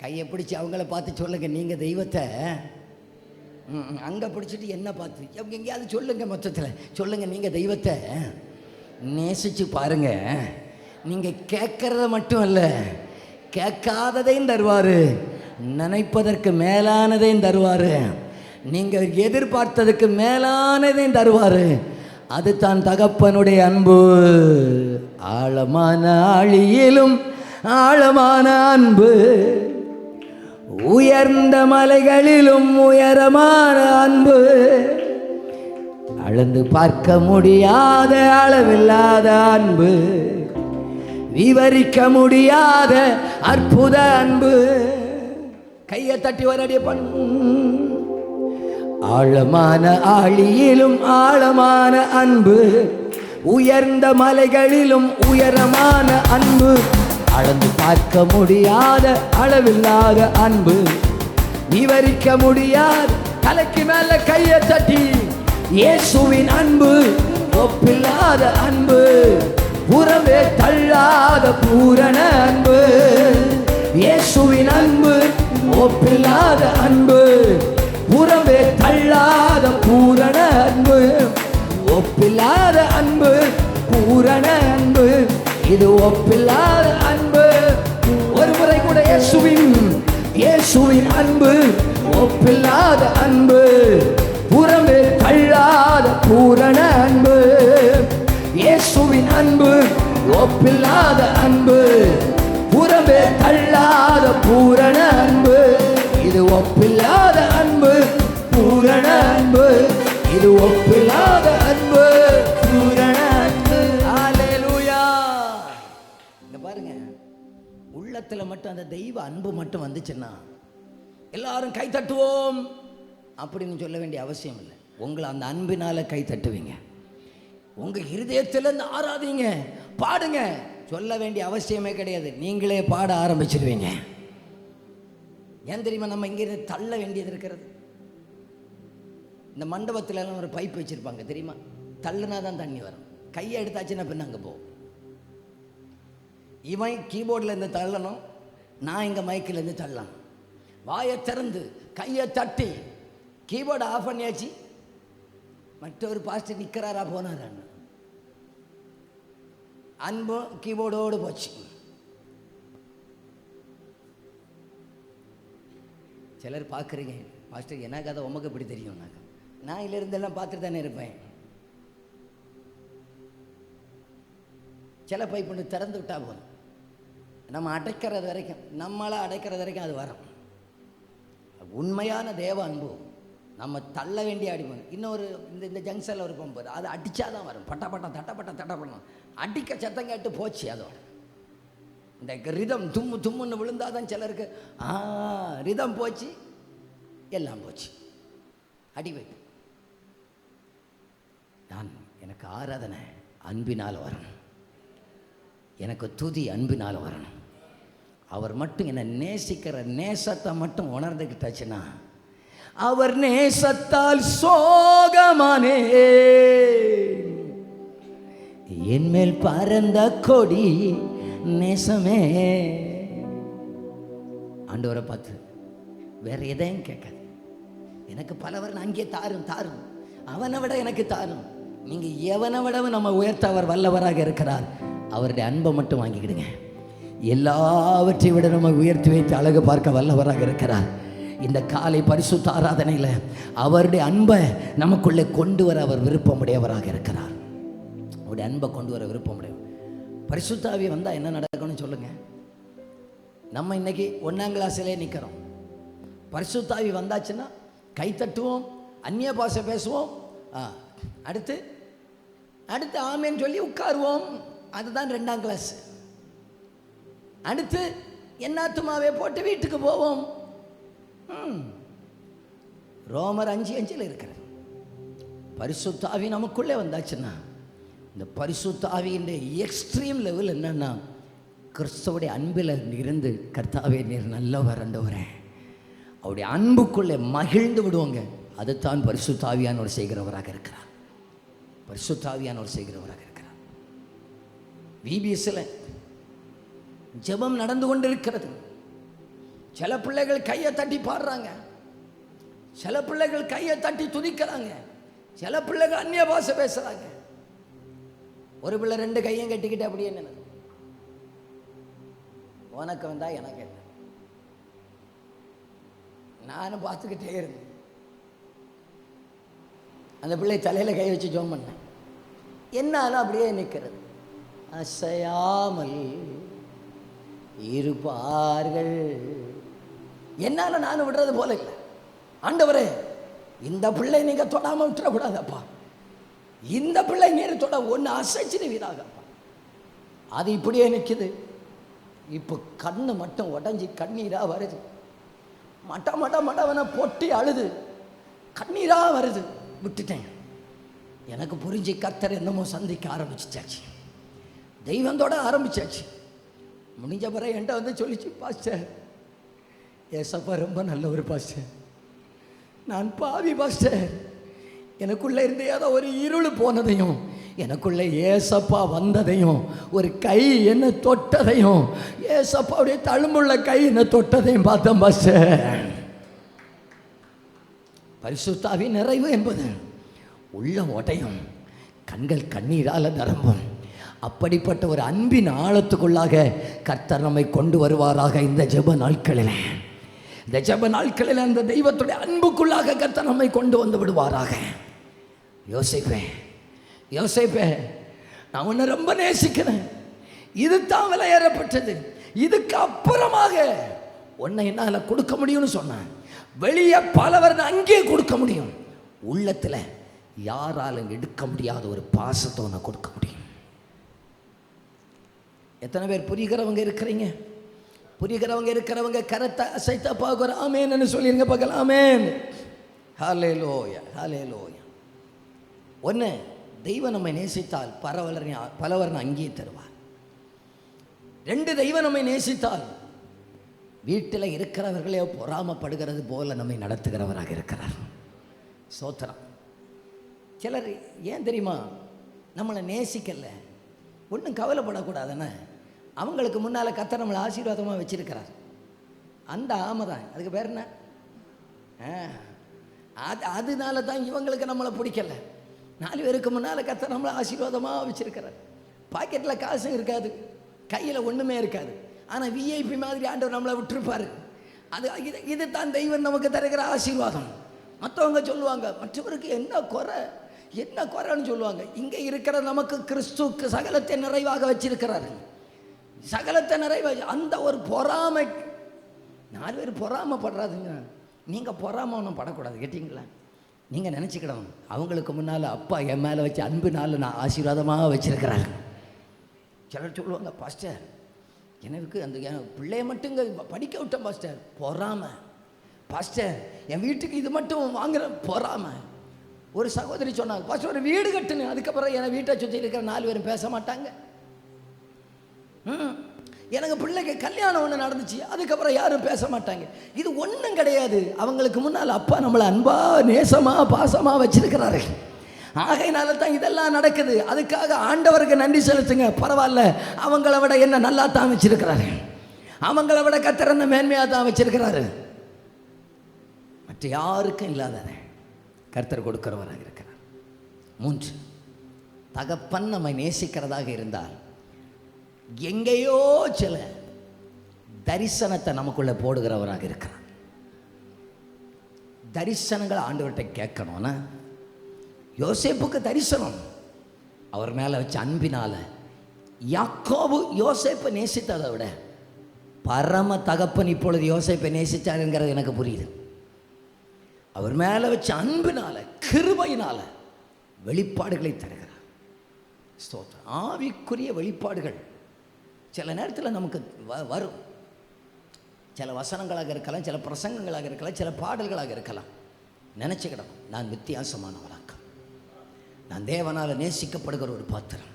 கையை பிடிச்சி அவங்கள பார்த்து சொல்லுங்க, நீங்கள் தெய்வத்தை அங்கே பிடிச்சிட்டு என்ன பார்த்து எங்கேயாவது சொல்லுங்க, மொத்தத்தில் சொல்லுங்க, நீங்கள் தெய்வத்தை நேசித்து பாருங்க. நீங்கள் கேட்கறத மட்டும் அல்ல, கேட்காததையும் தருவார், நினைப்பதற்கு மேலானதையும் தருவார், நீங்கள் எதிர்பார்த்ததுக்கு மேலானதையும் தருவார். அது தான் தகப்பனுடைய அன்பு. ஆழமான ஆழியிலும் ஆழமான அன்பு, உயர்ந்த மலைகளிலும் உயரமான அன்பு, அளந்து பார்க்க முடியாத அளவில்லாத அன்பு, விவரிக்க முடியாத அற்புத அன்பு. கையை தட்டி வரடிய பண்ணு. ஆழமான ஆழியிலும் ஆழமான அன்பு, உயர்ந்த மலைகளிலும் உயரமான அன்பு, அளந்து பார்க்க முடியாத அளவில்லாத அன்பு, விவரிக்க முடியாத. தலைக்கு மேல கையை தட்டி, இயேசுவின் அன்பு ஒப்பில்லாத அன்பு, புறமே தள்ளாத பூரண அன்பு. இயேசுவின் அன்பு ஒப்பில்லாத அன்பு, புறமே தள்ளாத பூரண அன்பு, ஒப்பில்லாத அன்பு, பூரண அன்பு, இது ஒப்பில்லாத அன்பு. ஒரு முறை கூட இயேசுவின் அன்பு ஒப்பில்லாத அன்பு, புறமே தள்ளாத பூரண அன்பு. இயேசுவின் அன்பு ஒப்பில்லாத அன்பு, புறமே தள்ளாத பூரண அன்பு, இது ஒப்பில்லாத அன்பு, பூரண அன்பு, இது ஒப்பில்லாத அன்பு, பூரண அன்பு. ஹல்லேலூயா. இங்க பாருங்க, உள்ளத்துல மட்டும் அந்த தெய்வ அன்பு மட்டும் வந்துச்சுன்னா எல்லாரும் கை தட்டுவோம் அப்படின்னு சொல்ல வேண்டிய அவசியம் இல்லை. உங்களை அந்த அன்பினால கை தட்டுவீங்க. உங்க இருதயத்திலிருந்து ஆராதிங்க, பாடுங்க, சொல்ல வேண்டிய அவசியமே கிடையாது. நீங்களே பாட ஆரம்பிச்சிருவீங்க. ஏன் தெரியுமா, நம்ம இங்கிருந்து தள்ள வேண்டியது இருக்கிறது. இந்த மண்டபத்துல எல்லாம் ஒரு பைப் வச்சிருப்பாங்க தெரியுமா, தள்ளுனா தான் தண்ணி வரும். கையை எடுத்தாச்சுன்னா பின்ன அங்கே போகும். இவன் கீபோர்டில் இருந்து தள்ளணும், நான் இங்கே மைக்கில் இருந்து தள்ளணும். வாயை திறந்து கையை தட்டி கீபோர்டை ஆஃப் பண்ணியாச்சு. மற்றொரு பாஸ்டர் நிற்கிறாரா போனாரான்னு அன்பு கீபோர்டோடு போச்சு. சிலர் பார்க்குறீங்க, பாஸ்டர் எனக்கு அதை உமக்கு எப்படி தெரியும்? நான் இதிலிருந்தெல்லாம் பார்த்துட்டு தானே இருப்பேன். சில பைப்பு திறந்து விட்டா போதும், நம்ம அடைக்கிறது வரைக்கும், நம்மளை அடைக்கிறது வரைக்கும் அது வரும். உண்மையான தேவ அன்பு நம்ம தள்ள வேண்டிய அடிப்போம். இன்னொரு இந்த ஜங்ஷனில் ஒரு பம்பு, அதை அடித்தாதான் வரும். பட்டப்பட்டம் தட்டப்பட்ட தட்டப்பட்டம் அடிக்க சத்தம் கேட்டு போச்சு. அதோட இந்த ரிதம் தும்முன்னு விழுந்தாதான் சிலருக்கு ரிதம் போச்சு, எல்லாம் போச்சு. அடி வைப்பு. எனக்கு ஆராதனை அன்பினால் வரணும், எனக்கு துதி அன்பினால் வரணும். அவர் மட்டும் என்னை நேசிக்கிற நேசத்தை மட்டும் உணர்ந்துக்கிட்டாச்சுன்னா, அவர் நேசத்தால் சோகமானே என் மேல் பறந்த கொடி நேசமே. ஆண்டவரை பார்த்து வேற எதையும் கேட்காது. எனக்கு பலவர் அங்கே தாரும், அவனை விட எனக்கு தாரும். நீங்க எவனை விடவும் நம்ம உயர்த்த அவர் வல்லவராக இருக்கிறார். அவருடைய அன்பை மட்டும் வாங்கிக்கிடுங்க. எல்லாவற்றை விட நம்ம உயர்த்தி வைத்து அழகு பார்க்க வல்லவராக இருக்கிறார். இந்த காலை பரிசுத்த ஆராதனையில் அவருடைய அன்பை நமக்குள்ளே கொண்டு வர அவர் விருப்பமுடையவராக இருக்கிறார். அவருடைய அன்பை கொண்டு வர விருப்பமுடையவர். பரிசுத்த ஆவி வந்தால் என்ன நடக்கணும்னு சொல்லுங்கள். நம்ம இன்னைக்கு 1ஆம் கிளாஸிலே நிற்கிறோம். பரிசுத்த ஆவி வந்தாச்சுன்னா கை தட்டுவோம், அந்நிய பாஷை பேசுவோம், அடுத்து ஆமேன்னு சொல்லி உட்காருவோம். அதுதான் 2ஆம் கிளாஸ். அடுத்து என்னாத்துமாவே போட்டு வீட்டுக்கு போவோம். ரோமர் 5:5 இருக்கிறது. பரிசுத்த ஆவி நமக்குள்ளே வந்தாச்சுன்னா இந்த பரிசுத்த ஆவியின் எக்ஸ்ட்ரீம் லெவல் என்னன்னா, கிறிஸ்துவுடைய அன்பில் இருந்து கர்த்தாவே நீர் நல்லவர் ஆண்டவரே, அவருடைய அன்புக்குள்ளே மகிழ்ந்து விடுவோங்க. அதுதான் பரிசுத்த ஆவியானவர் செய்கிறவராக இருக்கிறார். பரிசுத்த ஆவியானவர் செய்கிறவராக இருக்கிறார். VBSல ஜெபம் நடந்து கொண்டிருக்கிறது. சில பிள்ளைகள் கையை தட்டி பாடுறாங்க, சில பிள்ளைகள் கையை தட்டி துதிக்கிறாங்க, சில பிள்ளைகள் அந்நிய பாஷை பேசுறாங்க. ஒரு பிள்ளை 2 கையும் கட்டிக்கிட்டு அப்படியே நின்று, உனக்கு வந்தா எனக்கு என்ன, நானும் பார்த்துக்கிட்டே இருந்தேன். அந்த பிள்ளை தலையில் கை வச்சு ஜோம் பண்ணேன். என்னாலும் அப்படியே நிற்கிறது. அசையாமல் இருப்பார்கள். என்னால் நானும் விடுறது போல இல்லை. ஆண்டவரே, இந்த பிள்ளை நீங்கள் தொடாமல் விட்டுறக்கூடாதப்பா, இந்த பிள்ளை நீர் தொட ஒன்று அசைச்சின்னு வீராகப்பா. அது இப்படியே நிற்குது. இப்போ கண்ணு மட்டும் உடஞ்சி கண்ணீராக வருது. மட்டவனை பொட்டி அழுது கண்ணீராக வருது. விட்டுட்டேன். எனக்கு புரிஞ்சு கர்த்தர் என்னமோ சந்திக்க ஆரம்பிச்சாச்சு, தெய்வத்தோட ஆரம்பிச்சாச்சு. முடிஞ்ச பிறகு என்கிட்ட வந்து சொல்லிச்சு, பாஸ்டர் ஏசப்பா ரொம்ப நல்ல ஒரு பாஸ்டர், நான் பாவி பாஸ்டர், எனக்குள்ளே இருந்த ஏதோ ஒரு இருள் போனதையும், எனக்குள்ளே ஏசப்பா வந்ததையும், ஒரு கை என்ன தொட்டதையும், ஏசப்பாவுடைய தழும்புள்ள கை என்ன தொட்டதையும் பார்த்தேன் பாஸ்டர். பரிசுத்த ஆவி நிறைவு என்பது உள்ள உடையும், கண்கள் கண்ணீரால் நிரம்பும். அப்படிப்பட்ட ஒரு அன்பின் ஆழத்துக்குள்ளாக கர்த்தர் நம்மை கொண்டு வருவாராக. இந்த ஜெப நாட்களில், இந்த ஜெப நாட்களில் அந்த தெய்வத்துடைய அன்புக்குள்ளாக கர்த்தர் நம்மை கொண்டு வந்து விடுவாராக. யோசிப்பே, நான் உன்னை ரொம்ப நேசிக்கிறேன், இது தான் விலையேறப்பட்டது, இதுக்கு அப்புறமாக உன்னை என்னால் கொடுக்க முடியும்னு சொன்னேன். வெளியே பலவர் அங்கேயே கொடுக்க முடியும், உள்ளத்தில் யாராலும் எடுக்க முடியாத ஒரு பாசத்தை உன்னை கொடுக்க முடியும். எத்தனை பேர் புரிகிறவங்க இருக்கிறீங்க? புரிகிறவங்க இருக்கிறவங்க கரத்தை அசைத்த பார்க்குற ஆமேன்னு சொல்லிருங்க பார்க்கலாம். ஆமேன். ஹல்லேலூயா, ஹல்லேலூயா. ஒன்று, தெய்வம் நம்மை நேசித்தால் பலவரனை அங்கேயே தருவார். 2, தெய்வம் நம்மை நேசித்தால் வீட்டில் இருக்கிறவர்களே பொறாமப்படுகிறது போல நம்மை நடத்துகிறவராக இருக்கிறார். சோத்திரம். சிலர் ஏன் தெரியுமா நம்மளை நேசிக்கல, ஒன்றும் கவலைப்படக்கூடாதுன்னு அவங்களுக்கு முன்னால் கர்த்தர் நம்மளை ஆசீர்வாதமாக வச்சிருக்கிறார். அந்த ஆமை தான், அதுக்கு பேர் என்ன, அதனால தான் இவங்களுக்கு நம்மளை பிடிக்கல. 4 பேருக்கு முன்னால் கர்த்தர் நம்மளை ஆசீர்வாதமாக வச்சிருக்கிறார். பாக்கெட்டில் காசும் இருக்காது, கையில் ஒன்றுமே இருக்காது, ஆனால் விஐபி மாதிரி ஆண்டவர் நம்மளை விட்டுருப்பார். இது தான் தெய்வம் நமக்கு தருகிற ஆசீர்வாதம். மற்றவங்க சொல்லுவாங்க, மற்றவருக்கு என்ன குறைன்னு சொல்லுவாங்க. இங்கே இருக்கிற நமக்கு கிறிஸ்துவுக்கு சகலத்தை நிறைவாக வச்சிருக்கிறாரு. சகலத்தை நிறைவாக அந்த ஒரு பொறாமை. 4 பேர் பொறாமப்படுறாதுங்க. நீங்கள் பொறாம ஒன்றும் படக்கூடாது, கேட்டிங்களா? நீங்கள் நினச்சிக்கிடணும், அவங்களுக்கு முன்னால் அப்பா என் மேலே வச்சு அன்புனால நான் ஆசீர்வாதமாக வச்சிருக்கிறாங்க. சிலர் சொல்லுவாங்க, பாஸ்டர் எனக்கு அந்த பிள்ளைய மட்டும் இங்கே படிக்க விட்டேன் பாஸ்டர், பொறாமை. பாஸ்டர் என் வீட்டுக்கு இது மட்டும் வாங்குற பொறாமை. ஒரு சகோதரி சொன்னாங்க, பாஸ்டர் ஒரு வீடு கட்டுன்னு, அதுக்கப்புறம் என் வீட்டை சுற்றி இருக்கிற 4 பேரும் பேச மாட்டாங்க. எனக்கு பிள்ளைக்கு கல்யாணம் ஒன்று நடந்துச்சு, அதுக்கப்புறம் யாரும் பேச மாட்டாங்க. இது ஒன்றும் கிடையாது, அவங்களுக்கு முன்னால் அப்பா நம்மளை அன்பா நேசமாக பாசமாக வச்சிருக்கிறாரு. ஆகையினால தான் இதெல்லாம் நடக்குது. அதுக்காக ஆண்டவருக்கு நன்றி செலுத்துங்க. பரவாயில்ல, அவங்கள விட என்ன நல்லா தான் வச்சிருக்கிறாரு, அவங்கள விட கர்த்தர் என்ன மேன்மையாக தான் வச்சிருக்கிறாரு. மற்ற யாருக்கும் இல்லாத கர்த்தர் கொடுக்கிறவராக இருக்கிறார். 3, தகப்பன் நம்மை நேசிக்கிறதாக இருந்தால் எங்கேயோ சில தரிசனத்தை நமக்குள்ளே போடுகிறவராக இருக்கிறார். தரிசனங்களை ஆண்டவர்கிட்ட கேட்கணும்னா, யோசேப்புக்கு தரிசனம் அவர் மேலே வச்ச அன்பினால. யாக்கோபு யோசேப்பை நேசித்ததை விட பரம தகப்பன் இப்பொழுது யோசேப்பை நேசித்தாருங்கிறது எனக்கு புரியுது. அவர் மேலே வச்ச அன்பினால, கிருபையினால வெளிப்பாடுகளை தருகிறார். ஸ்தோத்திரம். ஆவிக்குரிய வெளிப்பாடுகள் சில நேரத்தில் நமக்கு வரும். சில வசனங்களாக இருக்கலாம், சில பிரசங்கங்களாக இருக்கலாம், சில பாடல்களாக இருக்கலாம். நினச்சிக்கிடணும், நான் வித்தியாசமானவராக்க, நான் தேவனால் நேசிக்கப்படுகிற ஒரு பாத்திரம்,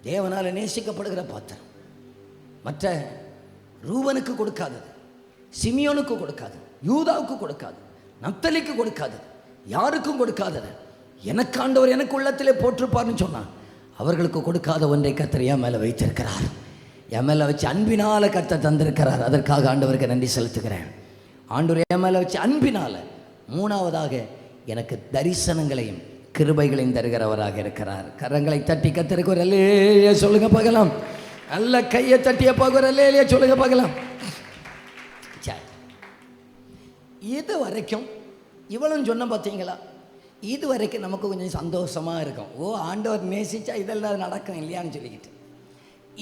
தேவனால் நேசிக்கப்படுகிற பாத்திரம். மற்ற ரூபனுக்கு கொடுக்காதது, சிமியோனுக்கு கொடுக்காது, யூதாவுக்கு கொடுக்காது, நப்தலிக்கு கொடுக்காது, யாருக்கும் கொடுக்காதது எனக்கு ஆண்டவர் எனக்கு உள்ளத்திலே போட்டிருப்பார்னு சொன்னான். அவர்களுக்கு கொடுக்காத ஒன்றை கர்த்தர் என் மேலே வைத்திருக்கிறார். என் மேலே வச்சு அன்பினால் கர்த்தர் தந்திருக்கிறார். அதற்காக ஆண்டவருக்கு நன்றி செலுத்துகிறேன். ஆண்டவர் என் மேலே வச்சு அன்பினால். மூணாவதாக எனக்கு தரிசனங்களையும் கிருபைகளையும் தருகிறவராக இருக்கிறார். கரங்களை தட்டி கர்த்தருக்கு ஒரு அல்லேலூயா சொல்லுங்க பார்க்கலாம். நல்ல கையை தட்டிய பார்க்க ஒரு அல்லேலூயா சொல்லுங்க பார்க்கலாம். சரி, இது வரைக்கும் இவ்வளவு சொன்ன பார்த்தீங்களா? இது வரைக்கும் நமக்கு கொஞ்சம் சந்தோஷமாக இருக்கும். ஓ, ஆண்டவர் நேசிச்சா இதெல்லாம் நடக்கும் இல்லையான்னு சொல்லிக்கிட்டு.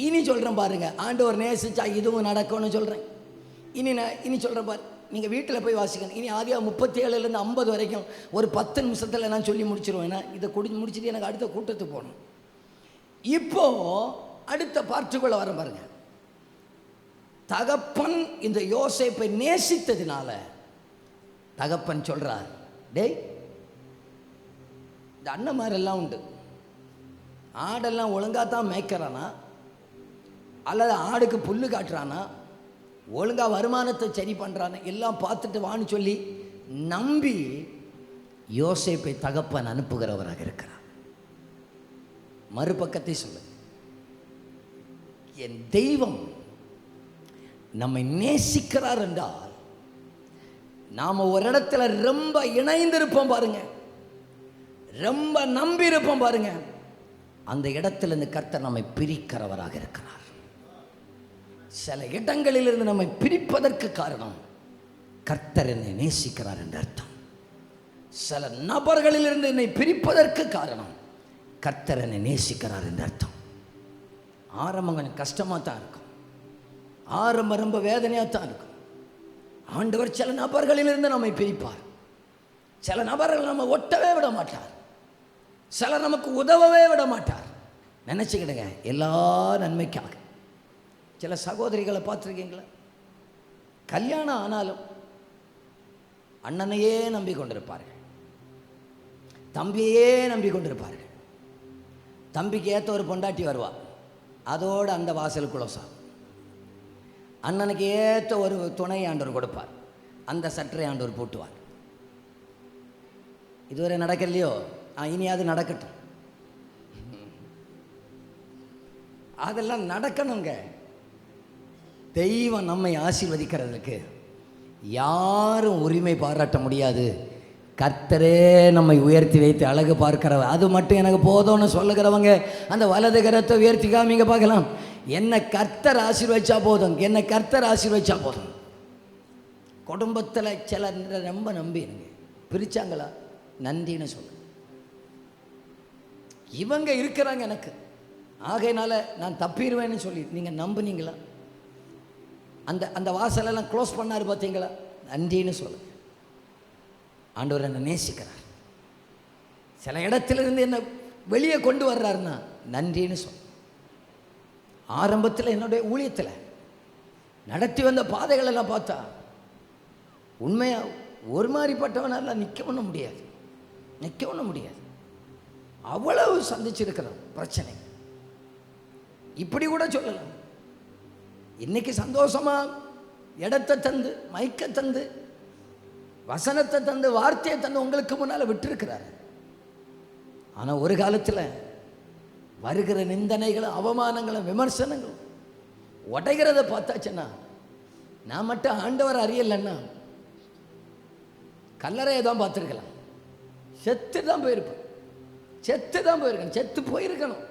இனி சொல்கிறேன் பாருங்கள், ஆண்டவர் நேசிச்சா இதுவும் நடக்கும்னு சொல்கிறேன். இனி சொல்கிறேன் பாரு, நீங்கள் வீட்டில் போய் வாசிக்கணும். இனி ஆதியாக 37லேருந்து 50 வரைக்கும் ஒரு 10 நிமிஷத்தில் நான் சொல்லி முடிச்சிருவேன். ஏன்னா இதை முடிச்சுட்டு எனக்கு அடுத்த கூட்டத்துக்கு போகணும். இப்போது அடுத்த பார்ட்டுக்குள்ளே வர பாருங்க. தகப்பன் இந்த யோசேப்பை நேசித்ததினால தகப்பன் சொல்கிறார், டேய், இந்த அண்ணன்மாரெல்லாம் உண்டு, ஆடெல்லாம் ஒழுங்காக தான் மேய்க்கிறானா அல்லது ஆடுக்கு புல்லு காட்டுறானா, ஒழுங்காக வருமானத்தை சரி பண்ணுறானா, எல்லாம் பார்த்துட்டு வான்னு சொல்லி நம்பி யோசேப்பை தகப்பன் அனுப்புகிறவராக இருக்கிறார். மறுபக்கத்தை சொல்லு, என் தெய்வம் நம்மை நேசிக்கிறார் என்றால் நாம் ஒரு இடத்துல ரொம்ப இணைந்திருப்போம் பாருங்க, ரொம்ப நம்பி இருப்போம் பாருங்க. அந்த இடத்துல இருந்து கர்த்தர் நம்மை பிரிக்கிறவராக இருக்கிறார். சில இடங்களிலிருந்து நம்மை பிரிப்பதற்கு காரணம் கர்த்தர் என்னை நேசிக்கிறார் என்ற அர்த்தம். சில நபர்களிலிருந்து என்னை பிரிப்பதற்கு காரணம் கர்த்தர் என்னை நேசிக்கிறார் என்ற அர்த்தம். ஆரம்பம் கொஞ்சம் கஷ்டமாக தான் இருக்கும், ஆரம்பம் ரொம்ப வேதனையாக தான் இருக்கும். ஆண்டவர் சில நபர்களிலிருந்து நம்மை பிரிப்பார். சில நபர்கள் நம்ம ஒட்டவே விட மாட்டார், சிலர் நமக்கு உதவவே விட மாட்டார். நினச்சிக்கிடுங்க, எல்லா நன்மைக்காக. சில சகோதரிகளை பார்த்துருக்கீங்களா? கல்யாணம் ஆனாலும் அண்ணனையே நம்பி கொண்டிருப்பார்கள், தம்பியே நம்பி கொண்டிருப்பார்கள். தம்பிக்கு ஏற்ற ஒரு பொண்டாட்டி வருவா, அதோடு அந்த வாசலுக்குள்ள சார். அண்ணனுக்கு ஏற்ற ஒரு துணை ஆண்டவர் கொடுப்பார், அந்த சற்றை ஆண்டவர் போட்டுவார். இதுவரை நடக்கலையோ, இனியாவது நடக்கட்டும். அதெல்லாம் நடக்கணுங்க. தெய்வம் நம்மை ஆசீர்வதிக்கிறதுக்கு யாரும் உரிமை பாராட்ட முடியாது. கர்த்தரே நம்மை உயர்த்தி வைத்து அழகு பார்க்கிறவர். அது மட்டும் எனக்கு போதும்னு சொல்லுகிறவங்க அந்த வலது கரத்தை உயர்த்தி காமிங்க பார்க்கலாம். என்னை கர்த்தர் ஆசீர்வதிச்சா போதும், என்னை கர்த்தர் ஆசீர்வதிச்சா போதும். குடும்பத்தில் சில ரொம்ப நம்பிடுங்க, பிரிச்சாங்களா நன்றின்னு சொல்லு. இவங்க இருக்கிறாங்க எனக்கு, ஆகையினால நான் தப்பிடுவேன்னு சொல்லி நீங்கள் நம்புனீங்களா? அந்த அந்த வாசலெல்லாம் க்ளோஸ் பண்ணார் பார்த்தீங்களா? நன்றின்னு சொல்லுங்க. ஆண்டவர் என்னை நேசிக்கிறார். சில இடத்துலேருந்து என்னை வெளியே கொண்டு வர்றாருன்னா நன்றின்னு சொல்ல. ஆரம்பத்தில் என்னுடைய ஊழியத்தில் நடத்தி வந்த பாதைகளெல்லாம் பார்த்தா உண்மையாக ஒரு மாதிரிப்பட்டவனால நிற்க முடியாது. அவ்வளவு சந்திச்சிருக்கிறோம் பிரச்சனை. இப்படி கூட சொல்லலாம். இன்னைக்கு சந்தோஷமா இடத்தை தந்து, மைக்க தந்து, வசனத்தை தந்து, வார்த்தையை தந்து உங்களுக்கு முன்னால் விட்டுருக்கிறார். ஆனால் ஒரு காலத்தில் வருகிற நிந்தனைகளும் அவமானங்களும் விமர்சனங்களும் உடைகிறத பார்த்தாச்சுன்னா, நான் மட்டும் ஆண்டவர் அறியலைன்னா கல்லறையை தான் பார்த்துருக்கலாம், செத்து தான் போயிருக்கணும். செத்து போயிருக்கணும்.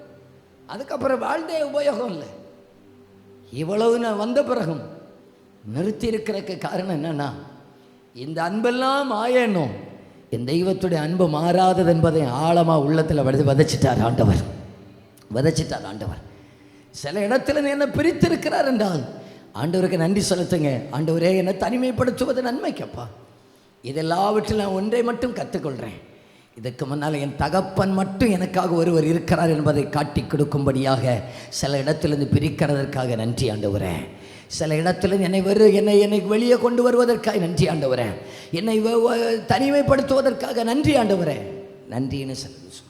அதுக்கப்புறம் வாழ்ந்தே உபயோகம் இல்லை. இவ்வளவு நான் வந்த பிறகும் நிறுத்தி இருக்கிறதுக்கு காரணம் என்னன்னா, இந்த அன்பெல்லாம் மாயணும், என் தெய்வத்துடைய அன்பு மாறாதது என்பதை ஆழமாக உள்ளத்தில் விதைச்சிட்டார் ஆண்டவர், விதைச்சிட்டார் ஆண்டவர். சில இடத்துல என்னை பிரித்திருக்கிறார் என்றால் ஆண்டவருக்கு நன்றி செலுத்துங்க. ஆண்டவரே, என்னை தனிமைப்படுத்துவது நன்மைக்கப்பா. இதெல்லாவற்றில் நான் ஒன்றை மட்டும் கற்றுக்கொள்கிறேன், இதுக்கு முன்னால் என் தகப்பன் மட்டும் எனக்காக ஒருவர் இருக்கிறார் என்பதை காட்டி கொடுக்கும்படியாக சில இடத்திலிருந்து பிரிக்கிறதற்காக நன்றி ஆண்டவரே. சில இடத்திலிருந்து என்னை வெளியே கொண்டு வருவதற்காக நன்றி ஆண்டவரே. என்னை தனிமைப்படுத்துவதற்காக நன்றி ஆண்டவரே. நன்றின்னு சொல்லுங்கள்.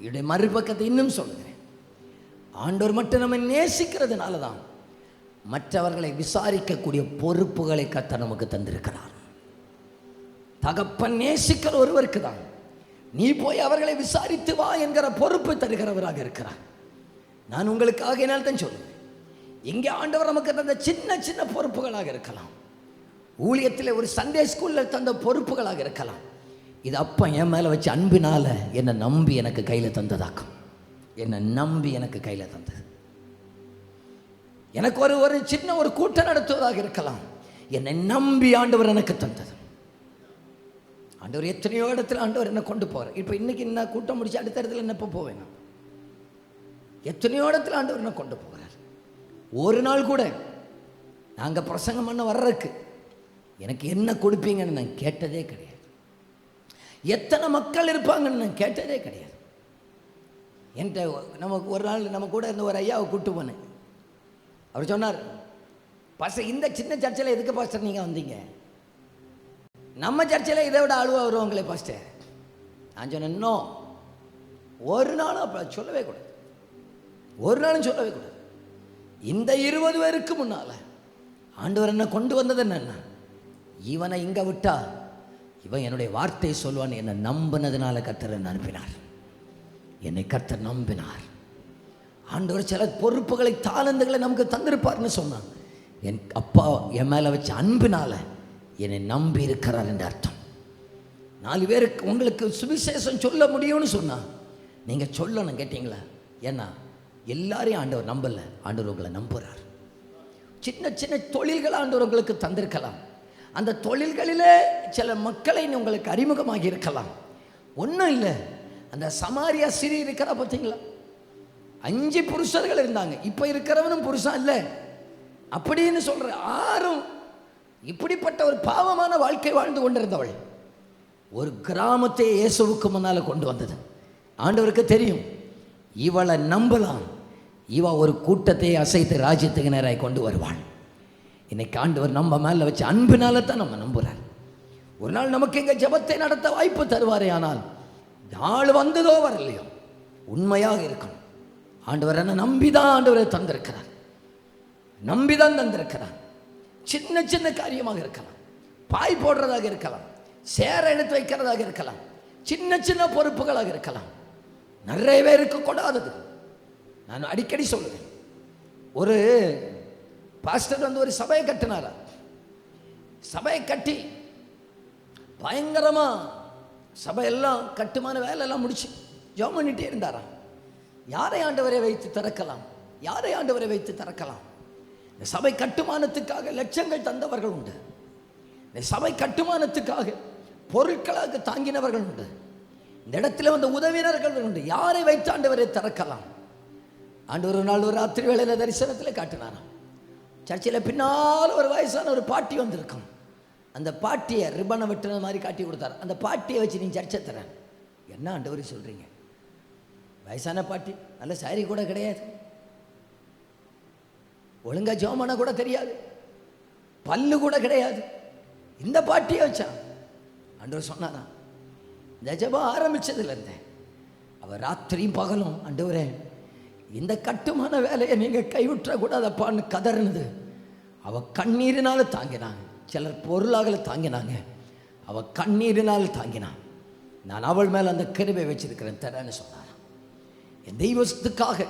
இதோடைய மறுபக்கத்தை இன்னும் சொல்லுகிறேன். ஆண்டவர் மட்டும் நம்ம நேசிக்கிறதுனால தான் மற்றவர்களை விசாரிக்கக்கூடிய பொறுப்புகளை கர்த்தர் நமக்கு தந்திருக்கிறார். தகப்பன் நேசிக்கிற ஒருவருக்கு தான் நீ போய் அவர்களை விசாரித்து வா என்கிற பொறுப்பு தருகிறவராக இருக்கிறார். நான் உங்களுக்காக என்னால் தான் சொல்லுவேன், இங்கே ஆண்டவர் நமக்கு தந்த சின்ன சின்ன பொறுப்புகளாக இருக்கலாம், ஊழியத்தில் ஒரு சண்டே ஸ்கூலில் தந்த பொறுப்புகளாக இருக்கலாம். இது அப்பா என் மேலே வச்சு அன்பினால் என்னை நம்பி எனக்கு கையில் தந்ததாக்கும், என்னை நம்பி எனக்கு கையில் தந்தது. எனக்கு ஒரு சின்ன ஒரு கூட்டம் நடத்துவதாக இருக்கலாம், என்னை நம்பி ஆண்டவர் எனக்கு தந்தது. ஆண்டவர் எத்தனையோ இடத்துல ஆண்டவர் என்ன கொண்டு போகிறார். இப்போ இன்றைக்கி என்ன கூட்டம் முடிச்சு அடுத்த இடத்துல என்ன இப்போ போவேன், எத்தனையோ இடத்துல ஆண்டவர் என்ன கொண்டு போகிறார். ஒரு நாள் கூட நாங்கள் பிரசங்கம் பண்ண வர்றதுக்கு எனக்கு என்ன கொடுப்பீங்கன்னு நான் கேட்டதே கிடையாது, எத்தனை மக்கள் இருப்பாங்கன்னு நான் கேட்டதே கிடையாது. என்கிட்ட நமக்கு ஒரு நாள் நம்ம கூட இருந்த ஒரு ஐயாவை கூப்பிட்டு போனேன். அவர் சொன்னார், பாஸ்டர் இந்த சின்ன சர்ச்சில் எதுக்கு பாஸ்டர் நீங்கள் வந்தீங்க, நம்ம சர்ச்சில் இதை விட ஆளுவாக வருவாங்களே பாஸ்டர். நான் சொன்னேன், நோ, ஒரு நாளும் அப்போ சொல்லவே கூடாது, ஒரு நாளும் சொல்லவே கூடாது. இந்த 20 பேருக்கு முன்னால் ஆண்டவர் என்ன கொண்டு வந்தது என்னன்னா, இவனை இங்கே விட்டா இவன் என்னுடைய வார்த்தையை சொல்வான்னு என்னை நம்பினதுனால கர்த்தர் என்னை அனுப்பினார், என்னை கர்த்தர் நம்பினார். ஆண்டவர் சில பொறுப்புகளை தாளந்துகளை நமக்கு தந்திருப்பார்னு சொன்னான். என் அப்பா என் மேலே வச்ச அன்பினால என்னை நம்பி இருக்கிறார் என்ற அர்த்தம். 4 பேருக்கு உங்களுக்கு சுவிசேஷம் சொல்ல முடியும்னு சொன்னால் நீங்கள் சொல்லணும், கேட்டீங்களா? ஏன்னா எல்லாரையும் ஆண்டவர் நம்பலை, ஆண்டவர் உங்களை நம்புகிறார். சின்ன சின்ன தொழில்களை ஆண்டவர் உங்களுக்கு தந்திருக்கலாம், அந்த தொழில்களிலே சில மக்களை உங்களுக்கு அறிமுகமாகி இருக்கலாம். ஒன்றும் இல்லை, அந்த சமாரியா ஸ்திரீ இருக்கிறா பார்த்தீங்களா, 5 புருஷர்கள் இருந்தாங்க, இப்போ இருக்கிறவனும் புருஷன் இல்லை அப்படின்னு சொல்கிற 6 இப்படிப்பட்ட ஒரு பாவமான வாழ்க்கை வாழ்ந்து கொண்டிருந்தவள் ஒரு கிராமத்தை இயேசுவுக்கு முன்னால் கொண்டு வந்தது. ஆண்டவருக்கு தெரியும், இவளை நம்பலாம், இவ ஒரு கூட்டத்தை அசைத்து ராஜ்யத்துக்கு நேராக கொண்டு வருவாள். இன்னைக்கு ஆண்டவர் நம்ம மேலே வச்சு அன்பினால தான் நம்ம நம்புகிறார். ஒரு நாள் நமக்கு எங்கள் ஜெபத்தை நடத்த வாய்ப்பு தருவாரே, ஆனால் நாள் வந்ததோ வரலையோ உண்மையாக இருக்கணும். ஆண்டவர் என்ன நம்பிதான் ஆண்டவரை தந்திருக்கிறார், நம்பிதான் தந்திருக்கிறார். சின்ன சின்ன காரியமாக இருக்கலாம், பாய் போடுறதாக இருக்கலாம், சேர எடுத்து வைக்கிறதாக இருக்கலாம், சின்ன சின்ன பொறுப்புகளாக இருக்கலாம், நிறைய பேருக்கு கொடாதது. நான் அடிக்கடி சொல்லுவேன், ஒரு பாஸ்டர் வந்து ஒரு சபையை கட்டினாரா, சபையை கட்டி பயங்கரமா சபையெல்லாம் கட்டுமான வேலையெல்லாம் முடிச்சு ஜெபம் பண்ணிட்டே இருந்தாராம். யாரை ஆண்டவரை வைத்து திறக்கலாம், யாரை ஆண்டவரை வைத்து திறக்கலாம். இந்த சபை கட்டுமானத்துக்காக லட்சங்கள் தந்தவர்கள் உண்டு, இந்த சபை கட்டுமானத்துக்காக பொருட்களாக தாங்கினவர்கள் உண்டு, இந்த இடத்துல வந்த உதவினர்கள் உண்டு. யாரை வைத்து ஆண்டவரை திறக்கலாம்? ஆண்டவர் ஒரு நாள் ஒரு ராத்திரி வேளையில் தரிசனத்தில் காட்டினாராம். சர்ச்சில் பின்னால் ஒரு வயசான ஒரு பாட்டி வந்திருக்கும், அந்த பாட்டியை ரிப்பனை வெட்டுன மாதிரி காட்டி கொடுத்தாரு. அந்த பாட்டியை வச்சு நீ சர்ச்சை தரேன். என்ன ஆண்டவரை சொல்கிறீங்க? வயசான பாட்டி, நல்ல சாரி கூட கிடையாது, ஒழுங்கா ஜோமன கூட தெரியாது, பல்லு கூட கிடையாது, இந்த பாட்டியை வச்சான். ஆண்டவர் சொன்னாராம், இந்த ஜெபம் ஆரம்பிச்சதுலேருந்தே அவர் ராத்திரியும் பகலும், ஆண்டவரே இந்த கட்டுமான வேலையை நீங்கள் கைவிட்டக்கூடாதப்பான்னு கதறினது. அவள் கண்ணீரினால் தாங்கினாங்க, சிலர் பொருளாக தாங்கினாங்க, அவள் கண்ணீரினால் தாங்கினான். நான் அவள் மேலே அந்த கிருபை வச்சிருக்கிறேன் தரேன்னு சொன்னார். என் தெய்வத்துக்காக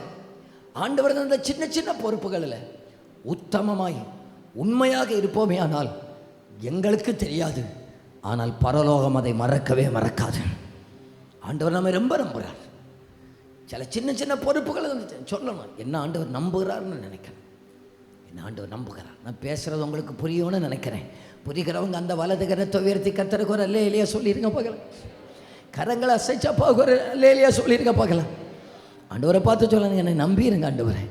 ஆண்டவர் அந்த சின்ன சின்ன பொறுப்புகளில் உத்தமமாய் உண்மையாக இருப்போமே, ஆனால் எங்களுக்கு தெரியாது, ஆனால் பரலோகம் அதை மறக்கவே மறக்காது. ஆண்டவர் நம்மை ரொம்ப நம்புகிறார். சில சின்ன சின்ன பொறுப்புகளை சொல்லணும், என்ன ஆண்டவர் நம்புகிறார்னு நினைக்கிறேன். என் ஆண்டவர் நம்புகிறார். நான் பேசுகிறது உங்களுக்கு புரியும்னு நினைக்கிறேன். புரிகிறவங்க அந்த வலது கரத்தை உயர்த்தி கர்த்தருக்கு ஒரு அல்லேலூயா சொல்லியிருங்க பார்க்கலாம். கரங்களை அசைச்சா ஒரு அல்லேலூயா சொல்லியிருங்க பார்க்கலாம். ஆண்டவரை பார்த்து சொல்லுங்க, என்னை நம்பிடுங்க ஆண்டவரே,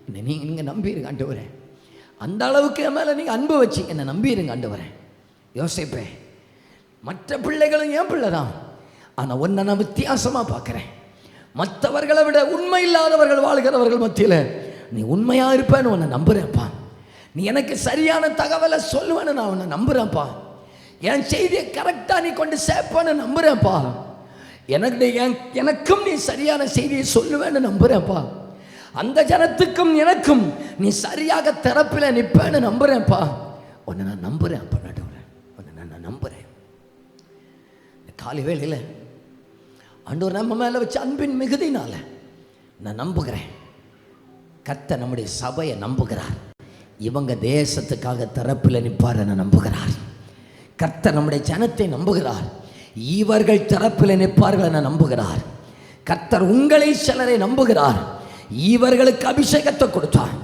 என்னை நீங்கள் நம்பிடுங்க ஆண்டவரே. அந்த அளவுக்கு என் மேலே நீங்கள் அன்பு வச்சு என்னை நம்பிடுங்க ஆண்டவரே. யோசிப்பேன், மற்ற பிள்ளைகளும் என் பிள்ளை தான், ஆனால் ஒன்றை நான் வித்தியாசமாக பார்க்குறேன். மற்றவர்களை விட உண்மை இல்லாதவர்கள் வாழ்கிறவர்கள் மத்தியில் நீ உண்மையாக இருப்பேன்னு உன்னை நம்புகிறேன்ப்பா. நீ எனக்கு சரியான தகவலை சொல்லுவேன்னு நான் உன்னை நம்புகிறேன்ப்பா. என் செய்தியை கரெக்டாக நீ கொண்டு சேர்ப்பேன்னு நம்புகிறேன்ப்பா. எனக்கும் நீ சரியான செய்தியை சொல்லுவேன்னு நம்புகிறேன்ப்பா. அந்த ஜனத்துக்கும் எனக்கும் நீ சரியாக திறப்பில் நிற்பேன்னு நம்புகிறேன்ப்பா. உன்னை நான் நம்புகிறேன்ப்பா. நடுவில் உன்னை நான் நம்புகிறேன். காலை வேளையில் ஆண்டவர் நம்ம மேலே வச்ச அன்பின் மிகுதினால நான் நம்புகிறேன். கர்த்தர் நம்முடைய சபையை நம்புகிறார். இவங்க தேசத்துக்காக திறப்பில் நிற்பார் என நம்புகிறார். கர்த்தர் நம்முடைய ஜனத்தை நம்புகிறார். இவர்கள் திறப்பில் நிற்பார்கள் என நம்புகிறார். கர்த்தர் உங்களை சிலரை நம்புகிறார். இவர்களுக்கு அபிஷேகத்தை கொடுத்தார்,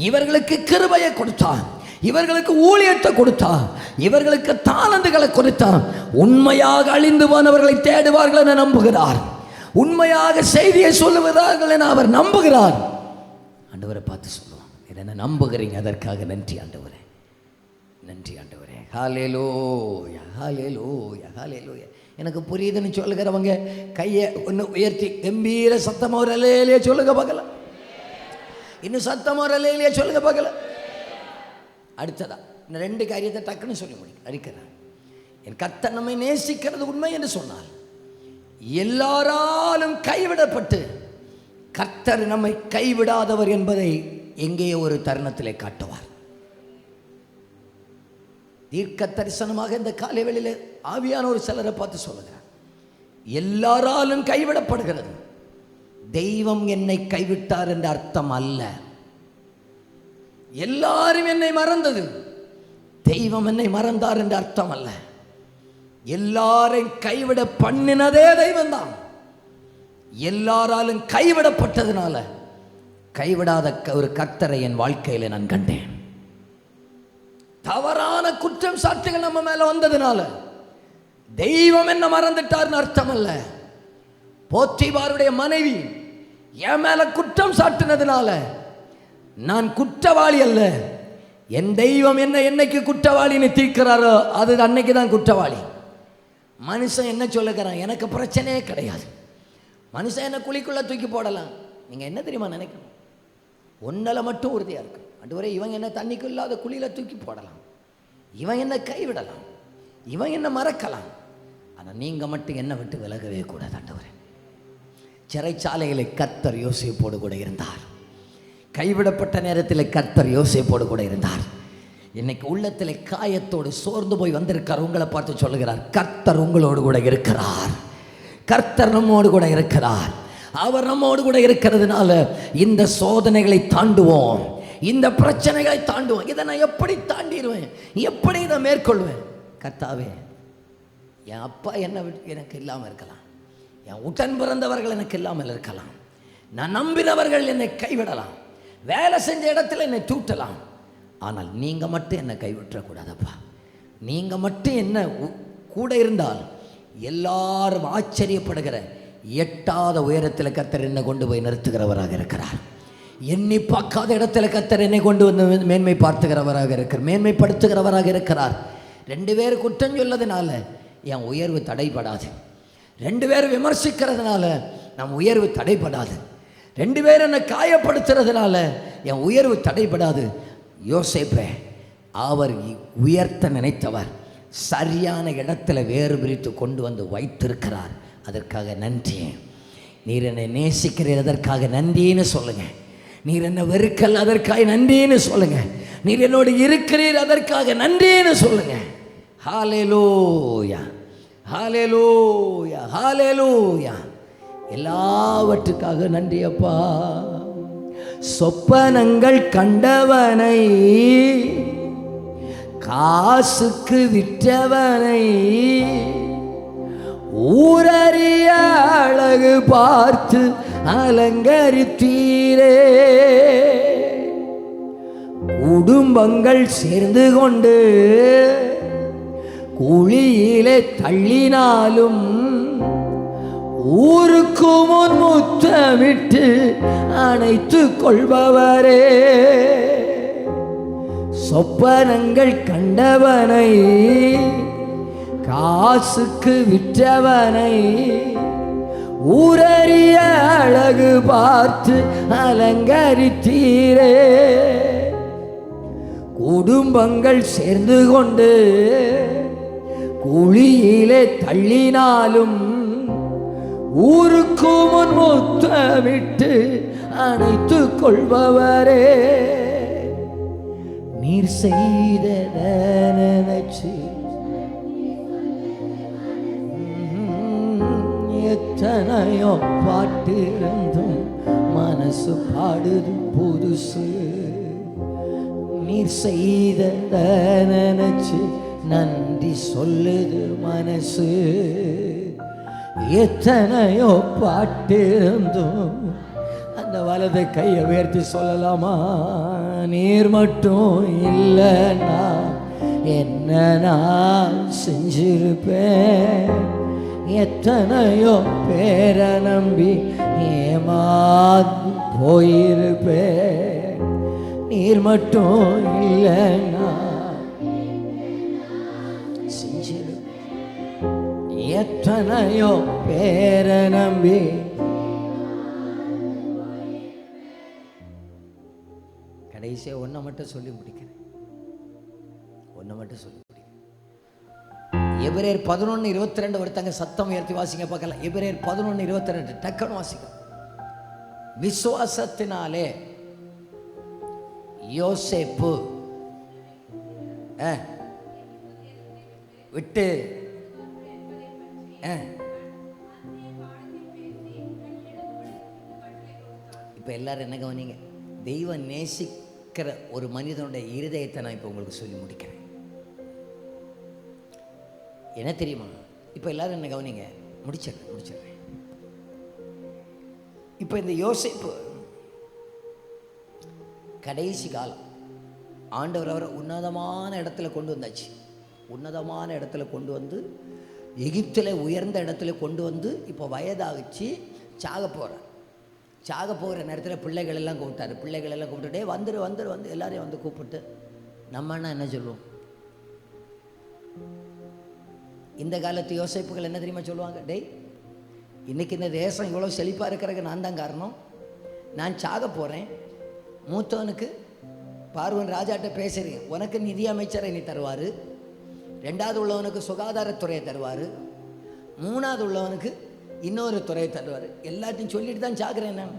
இவர்களுக்கு கிருபையை கொடுத்தார், இவர்களுக்கு ஊழியத்தை கொடுத்தார், இவர்களுக்கு தாளந்துகளை கொடுத்தார். உண்மையாக அழிந்து போனவர்களை தேடுவார்கள் என நம்புகிறார். உண்மையாக செய்தியை சொல்லுவார்கள் என அவர் நம்புகிறார். ஆண்டவரை பார்த்து சொல்லுவாங்க, என்ன நம்புகிறீங்க, அதற்காக நன்றி ஆண்டவரே, நன்றி ஆண்டவரே. ஹல்லேலூயா, ஹல்லேலூயா, ஹல்லேலூயா. எனக்கு புரியுதுன்னு சொல்லுகிறவங்க கையை ஒன்று உயர்த்தி கம்பீர சத்தமாக ஒரு அல்லேலூயா சொல்லுங்க பார்க்கலாம். இன்னும் சத்தமாக ஒரு அல்லேலூயா சொல்லுங்க பார்க்கலாம். அடுத்ததா இந்த ரெண்டு காரியத்தை டக்குன்னு சொல்லி முடியும் அடிக்கிறேன். என் கர்த்தர் நம்மை நேசிக்கிறது உண்மை என்று சொன்னால், எல்லாராலும் கைவிடப்பட்டு கர்த்தர் நம்மை கைவிடாதவர் என்பதை எங்கேயோ ஒரு தருணத்திலே காட்டுவார். தீர்க்க தரிசனமாக இந்த காலை வேளையில் ஆவியான ஒரு சிலரை பார்த்து சொல்லுகிறார், எல்லாராலும் கைவிடப்படுகிறது. தெய்வம் என்னை கைவிட்டார் என்ற அர்த்தம் அல்ல. எல்லாரும் என்னை மறந்தது, தெய்வம் என்னை மறந்தார் என்ற அர்த்தம் அல்ல. எல்லாரையும் கைவிட பண்ணினதே தெய்வம் தான். எல்லாராலும் கைவிடப்பட்டதுனால கைவிடாத ஒரு கர்த்தரை என் வாழ்க்கையில் நான் கண்டேன். தவறான குற்றம் சாட்டுகள் நம்ம மேல வந்ததுனால தெய்வம் என்ன மறந்துட்டார்னு அர்த்தம் அல்ல. போத்திபாருடைய மனைவி என் மேல குற்றம் சாட்டினதுனால நான் குற்றவாளி அல்ல. என் தெய்வம் என்ன என்னைக்கு குற்றவாளின்னு தீர்க்கிறாரோ அது அன்னைக்கு தான் குற்றவாளி. மனுஷன் என்ன சொல்லுகிறான், எனக்கு பிரச்சனையே கிடையாது. மனுஷன் என்ன குழிக்குள்ள தூக்கி போடலாம். நீங்க என்ன தெரியுமா நினைக்கணும், ஒன்னல மட்டும் உறுதியா இருக்கு. ஆண்டவரே, இவன் என்ன தண்ணிக்கு இல்லாத குழியில தூக்கி போடலாம், இவன் என்ன கைவிடலாம், இவன் என்ன மறக்கலாம், ஆனால் நீங்க மட்டும் என்ன விட்டு விலகவே கூடாது. ஆண்டவரே, சிறைச்சாலையில் கர்த்தர் யோசேப்போடு கூட இருந்தார். கைவிடப்பட்ட நேரத்தில் கர்த்தர் யோசேப்போடு கூட இருந்தார். இன்னைக்கு உள்ளத்தில் காயத்தோடு சோர்ந்து போய் வந்திருக்கார். உங்களை பார்த்து சொல்லுகிறார், கர்த்தர் உங்களோடு கூட இருக்கிறார். கர்த்தர் நம்மோடு கூட இருக்கிறார். அவர் நம்மோடு கூட இருக்கிறதுனால இந்த சோதனைகளை தாண்டுவோம், இந்த பிரச்சனைகளை தாண்டுவோம். இதை நான் எப்படி தாண்டிடுவேன், எப்படி இதை மேற்கொள்வேன்? கர்த்தாவே, என் அப்பா என்ன எனக்கு இல்லாமல் இருக்கலாம், என் உடன் பிறந்தவர்கள் எனக்கு இல்லாமல் இருக்கலாம், நான் நம்பினவர்கள் என்னை கைவிடலாம், வேலை செஞ்ச இடத்துல என்னை தூட்டலாம், ஆனால் நீங்கள் மட்டும் என்னை கைவிட்டக்கூடாதப்பா. நீங்கள் மட்டும் என்ன கூட இருந்தால் எல்லாரும் ஆச்சரியப்படுகிற எட்டாத உயரத்தில் கர்த்தர் என்னை கொண்டு போய் நிறுத்துகிறவராக இருக்கிறார். எண்ணி பார்க்காத இடத்துல கர்த்தர் என்னை கொண்டு வந்து மேன்மைப்படுத்துகிறவராக இருக்கிறார். 2 பேர் குற்றம் சொல்லதுனால என் உயர்வு தடைபடாது. 2 பேர் விமர்சிக்கிறதுனால நம் உயர்வு தடைபடாது. 2 பேர் என்னை காயப்படுத்துறதுனால என் உயர்வு தடைபடாது. யோசேப்பே, அவர் உயர்த்த நினைத்தவர் சரியான இடத்துல வேறு பிரித்து கொண்டு வந்து வைத்திருக்கிறார். அதற்காக நன்றி. நீர் என்னை நேசிக்கிறீர், அதற்காக நன்றின்னு சொல்லுங்க. நீர் என்னை வெறுக்கல், அதற்காக நன்றின்னு சொல்லுங்க. நீர் என்னோடு இருக்கிறீர், அதற்காக நன்றின்னு சொல்லுங்க. ஹல்லேலூயா, ஹல்லேலூயா, ஹல்லேலூயா. எல்லாவற்றுக்காக நன்றி அப்பா. சொப்பனங்கள் கண்டவனை, காசுக்கு விற்றவனை, ஊரறிய அழகு பார்த்து அலங்கரித்தீரே, குடும்பங்கள் சேர்ந்து கொண்டு குழியிலே தள்ளினாலும் ஊருக்கு முன் முத்தமிட்டு அணைத்து கொள்பவரே, சொப்பனங்கள் கண்டவனை காசுக்கு விற்றவனை ஊரறிய அழகு பார்த்து அலங்கரித்தீரே. குடும்பங்கள் சேர்ந்து கொண்டு குழியிலே தள்ளினாலும் ஊருக்கு முன் முத்தமிட்டு அணைத்து கொள்பவரே, நீர் செய்தத நினைச்சு எத்தனையோ பாட்டிருந்தும் மனசு பாடுது புதுசு. நீர் செய்தத நினைச்சு நன்றி சொல்லுது மனசு. எத்தனையோ பாட்டிருந்தும் அந்த வலது கையை உயர்த்தி சொல்லலாமா? நீர் மட்டும் இல்லைன்னா என்ன நான் செஞ்சிருப்பேன்? எத்தனையோ பேரை நம்பி ஏமாந்து போயிருப்பேன். நீர் மட்டும் இல்லைன்னா செஞ்சிருப்பேன். எத்தனையோ பேரை நம்பி. கடைசியாக ஒன்றை மட்டும் சொல்லி முடிக்கிறேன். ஒன்றை மட்டும் சொல்லி முடிக்கிறேன். எபிரேயர் 11:22 ஒருத்தங்க சத்தம் உயர்த்தி வாசிங்க பார்க்கலாம். எபிரேயர் 11:22 டக்குன்னு வாசிக்க. விசுவாசத்தினாலே யோசேப்பு விட்டு இப்ப எல்லாரும் என்ன கவனிங்க, தெய்வம் நேசிக்கிற ஒரு மனிதனுடைய இருதயத்தை நான் இப்போ உங்களுக்கு சொல்லி முடிக்கிறேன். என்ன தெரியுமா? இப்போ எல்லாரும் என்ன கவனிங்க, முடிச்சிடுறேன். இப்போ இந்த யோசேப்பு கடைசி காலம் ஆண்டவர் அவரை உன்னதமான இடத்துல கொண்டு வந்தாச்சு. உன்னதமான இடத்துல கொண்டு வந்து எகிப்தில் உயர்ந்த இடத்துல கொண்டு வந்து இப்போ வயதாகிச்சு சாக போகிற நேரத்தில் பிள்ளைகள் எல்லாம் கூப்பிட்டுட்டே வந்து எல்லாரையும் வந்து கூப்பிட்டு நம்மன்னா என்ன சொல்லுவோம்? இந்த காலத்து யோசிப்புகள் என்ன தெரியுமா சொல்லுவாங்க? டேய், இன்னைக்கு இந்த தேசம் இவ்வளோ செழிப்பாக இருக்கிறதுக்கு நான் தான் காரணம். நான் சாக போகிறேன். மூத்தவனுக்கு பார்வன் ராஜாட்ட பேசுகிறேன், உனக்கு நிதி அமைச்சரை நீ தருவார். ரெண்டாவது உள்ளவனுக்கு சுகாதாரத்துறையை தருவார். மூணாவது உள்ளவனுக்கு இன்னொரு துறையை தருவார். எல்லாத்தையும் சொல்லிட்டு தான் சாகுறேன் நான்.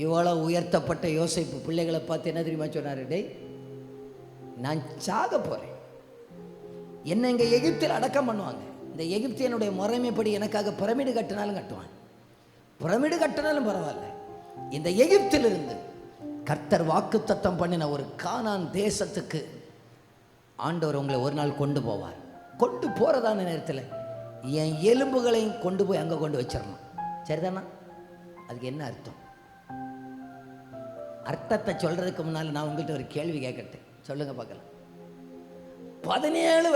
இவ்வளோ உயர்த்தப்பட்ட யோசிப்பு பிள்ளைகளை பார்த்து என்ன தெரியுமா சொன்னார்? டேய், நான் சாக போகிறேன். என்னை இங்கே எகிப்தில் அடக்கம் பண்ணுவாங்க. இந்த எகிப்தியனுடைய முறைமைப்படி எனக்காக பிரமிடு கட்டினாலும் கட்டுவான். பிரமிடு கட்டினாலும் பரவாயில்ல. இந்த எகிப்திலிருந்து கர்த்தர் வாக்குத்தத்தம் பண்ணின ஒரு கானான் தேசத்துக்கு ஆண்டவர் உங்களை ஒரு நாள் கொண்டு போவார். கொண்டு போகிறதான நேரத்தில் என் எலும்புகளையும் கொண்டு போய் அங்கே கொண்டு வச்சிடணும். சரிதானா? அதுக்கு என்ன அர்த்தம்? அர்த்தத்தை சொல்கிறதுக்கு முன்னால் நான் உங்கள்கிட்ட ஒரு கேள்வி கேட்கட்டேன். சொல்லுங்க பார்க்கலாம். 17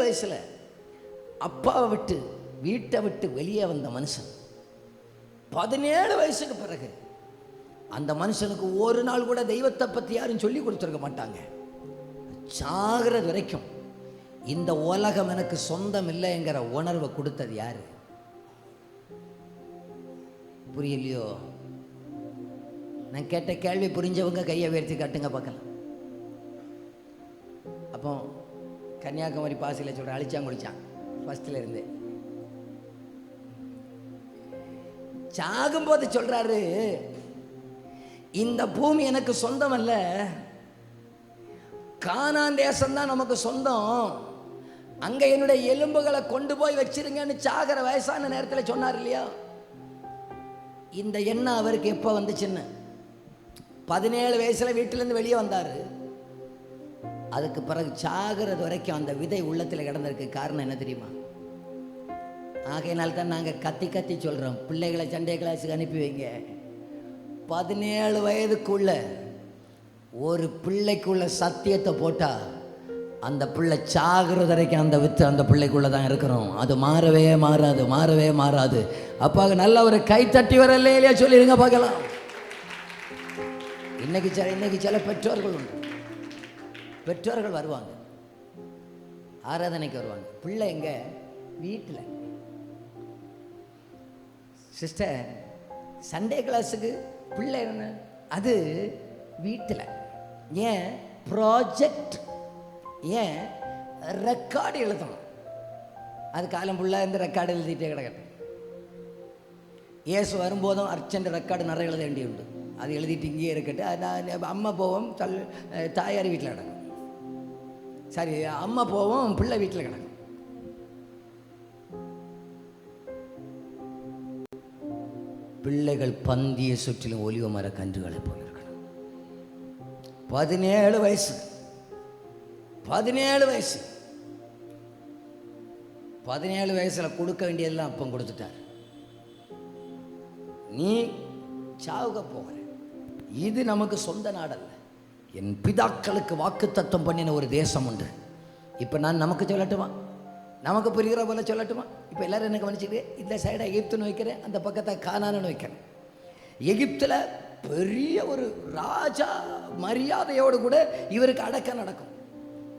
வயசில் அப்பாவை விட்டு வீட்டை விட்டு வெளியே வந்த மனுஷன் 17 வயசுக்கு பிறகு அந்த மனுஷனுக்கு ஒரு நாள் கூட தெய்வத்தை பற்றி யாரும் சொல்லி கொடுத்துருக்க மாட்டாங்க. சாகிறது வரைக்கும் இந்த உலகம் எனக்கு சொந்தம் இல்லைங்கிற உணர்வை கொடுத்தது யாரு? புரியலையோ? நான் கேட்ட கேள்வி புரிஞ்சவங்க கையை உயர்த்தி காட்டுங்க பார்க்கலாம். அப்போ கன்னியாகுமரி பாசியில் சொல்கிற அழிச்சான் ஃபர்ஸ்ட்ல இருந்து சாகும்போது சொல்றாரு, இந்த பூமி எனக்கு சொந்தம் அல்ல, கானான் தேசம்தான் நமக்கு சொந்தம், அங்க என்னுடைய எலும்புகளை கொண்டு போய் வச்சிருங்கன்னு சாகிற வயசான நேரத்தில் சொன்னார் இல்லையா? இந்த எண்ணம் அவருக்கு எப்போ வந்துச்சுன்னு 17 வயசுல வீட்டிலேருந்து வெளியே வந்தார். அதுக்கு பிறகு சாகிறது வரைக்கும் அந்த விதை உள்ளத்தில் கிடந்திருக்கு. காரணம் என்ன தெரியுமா? ஆகையினால்தான் நாங்கள் கத்தி சொல்கிறோம், பிள்ளைகளை சண்டே கிளாஸுக்கு அனுப்பி வைங்க. 17 வயதுக்குள்ள ஒரு பிள்ளைக்குள்ள சத்தியத்தை போட்டால் அந்த பிள்ளை சாகிறது வரைக்கும் அந்த வித்து அந்த பிள்ளைக்குள்ளே தான் இருக்கிறோம். அது மாறவே மாறாது, மாறவே மாறாது. அப்பாவுக்கு நல்ல ஒரு கை தட்டி வரல இல்லையா சொல்லிடுங்க பார்க்கலாம். இன்னைக்கு சில பெற்றோர்கள் உண்டு. பெற்றோர்கள் வருவாங்க, ஆராதனைக்கு வருவாங்க. பிள்ளை எங்க வீட்டில். சிஸ்டர் சண்டே கிளாஸுக்கு பிள்ளை என்ன அது வீட்டில். ஏன் ப்ராஜெக்ட், ஏன் ரெக்கார்டு எழுதணும். அது காலம் ஃபுல்லாக இந்த ரெக்கார்டு எழுதிட்டே கிடக்கட்டும். இயேசு வரும்போதும் அர்ச்சனை ரெக்கார்டு நிறைய எழுத வேண்டியுண்டு. அது எழுதிட்டு இங்கேயே இருக்கட்டும். அம்மா போவோம், தாயார் வீட்டில் கிடக்கும். சரி, அம்மா போவோம், பிள்ளை வீட்டில் கிடக்கும். பிள்ளைகள் பந்திய சுற்றிலும் ஒலிவ மர கன்றுகளை போல இருக்கணும். 17 வயசு 17 வயசுல கொடுக்க வேண்டியதெல்லாம் அப்பம் கொடுத்துட்டார். நீ சாவுக போகிற. இது நமக்கு சொந்த நாடல்ல. என் பிதாக்களுக்கு வாக்குத்தத்தம் பண்ணின ஒரு தேசம் உண்டு. இப்போ நான் நமக்கு சொல்லட்டுமா? நமக்கு புரிகிற போல சொல்லட்டுமா? இப்போ எல்லாரும் என்ன கவனிச்சுட்டு, இந்த சைடை எகிப்துன்னு வைக்கிறேன், அந்த பக்கத்தை கானான்னு வைக்கிறேன். எகிப்தில் பெரிய ஒரு ராஜா மரியாதையோடு கூட இவருக்கு அடக்கம் நடக்கும்.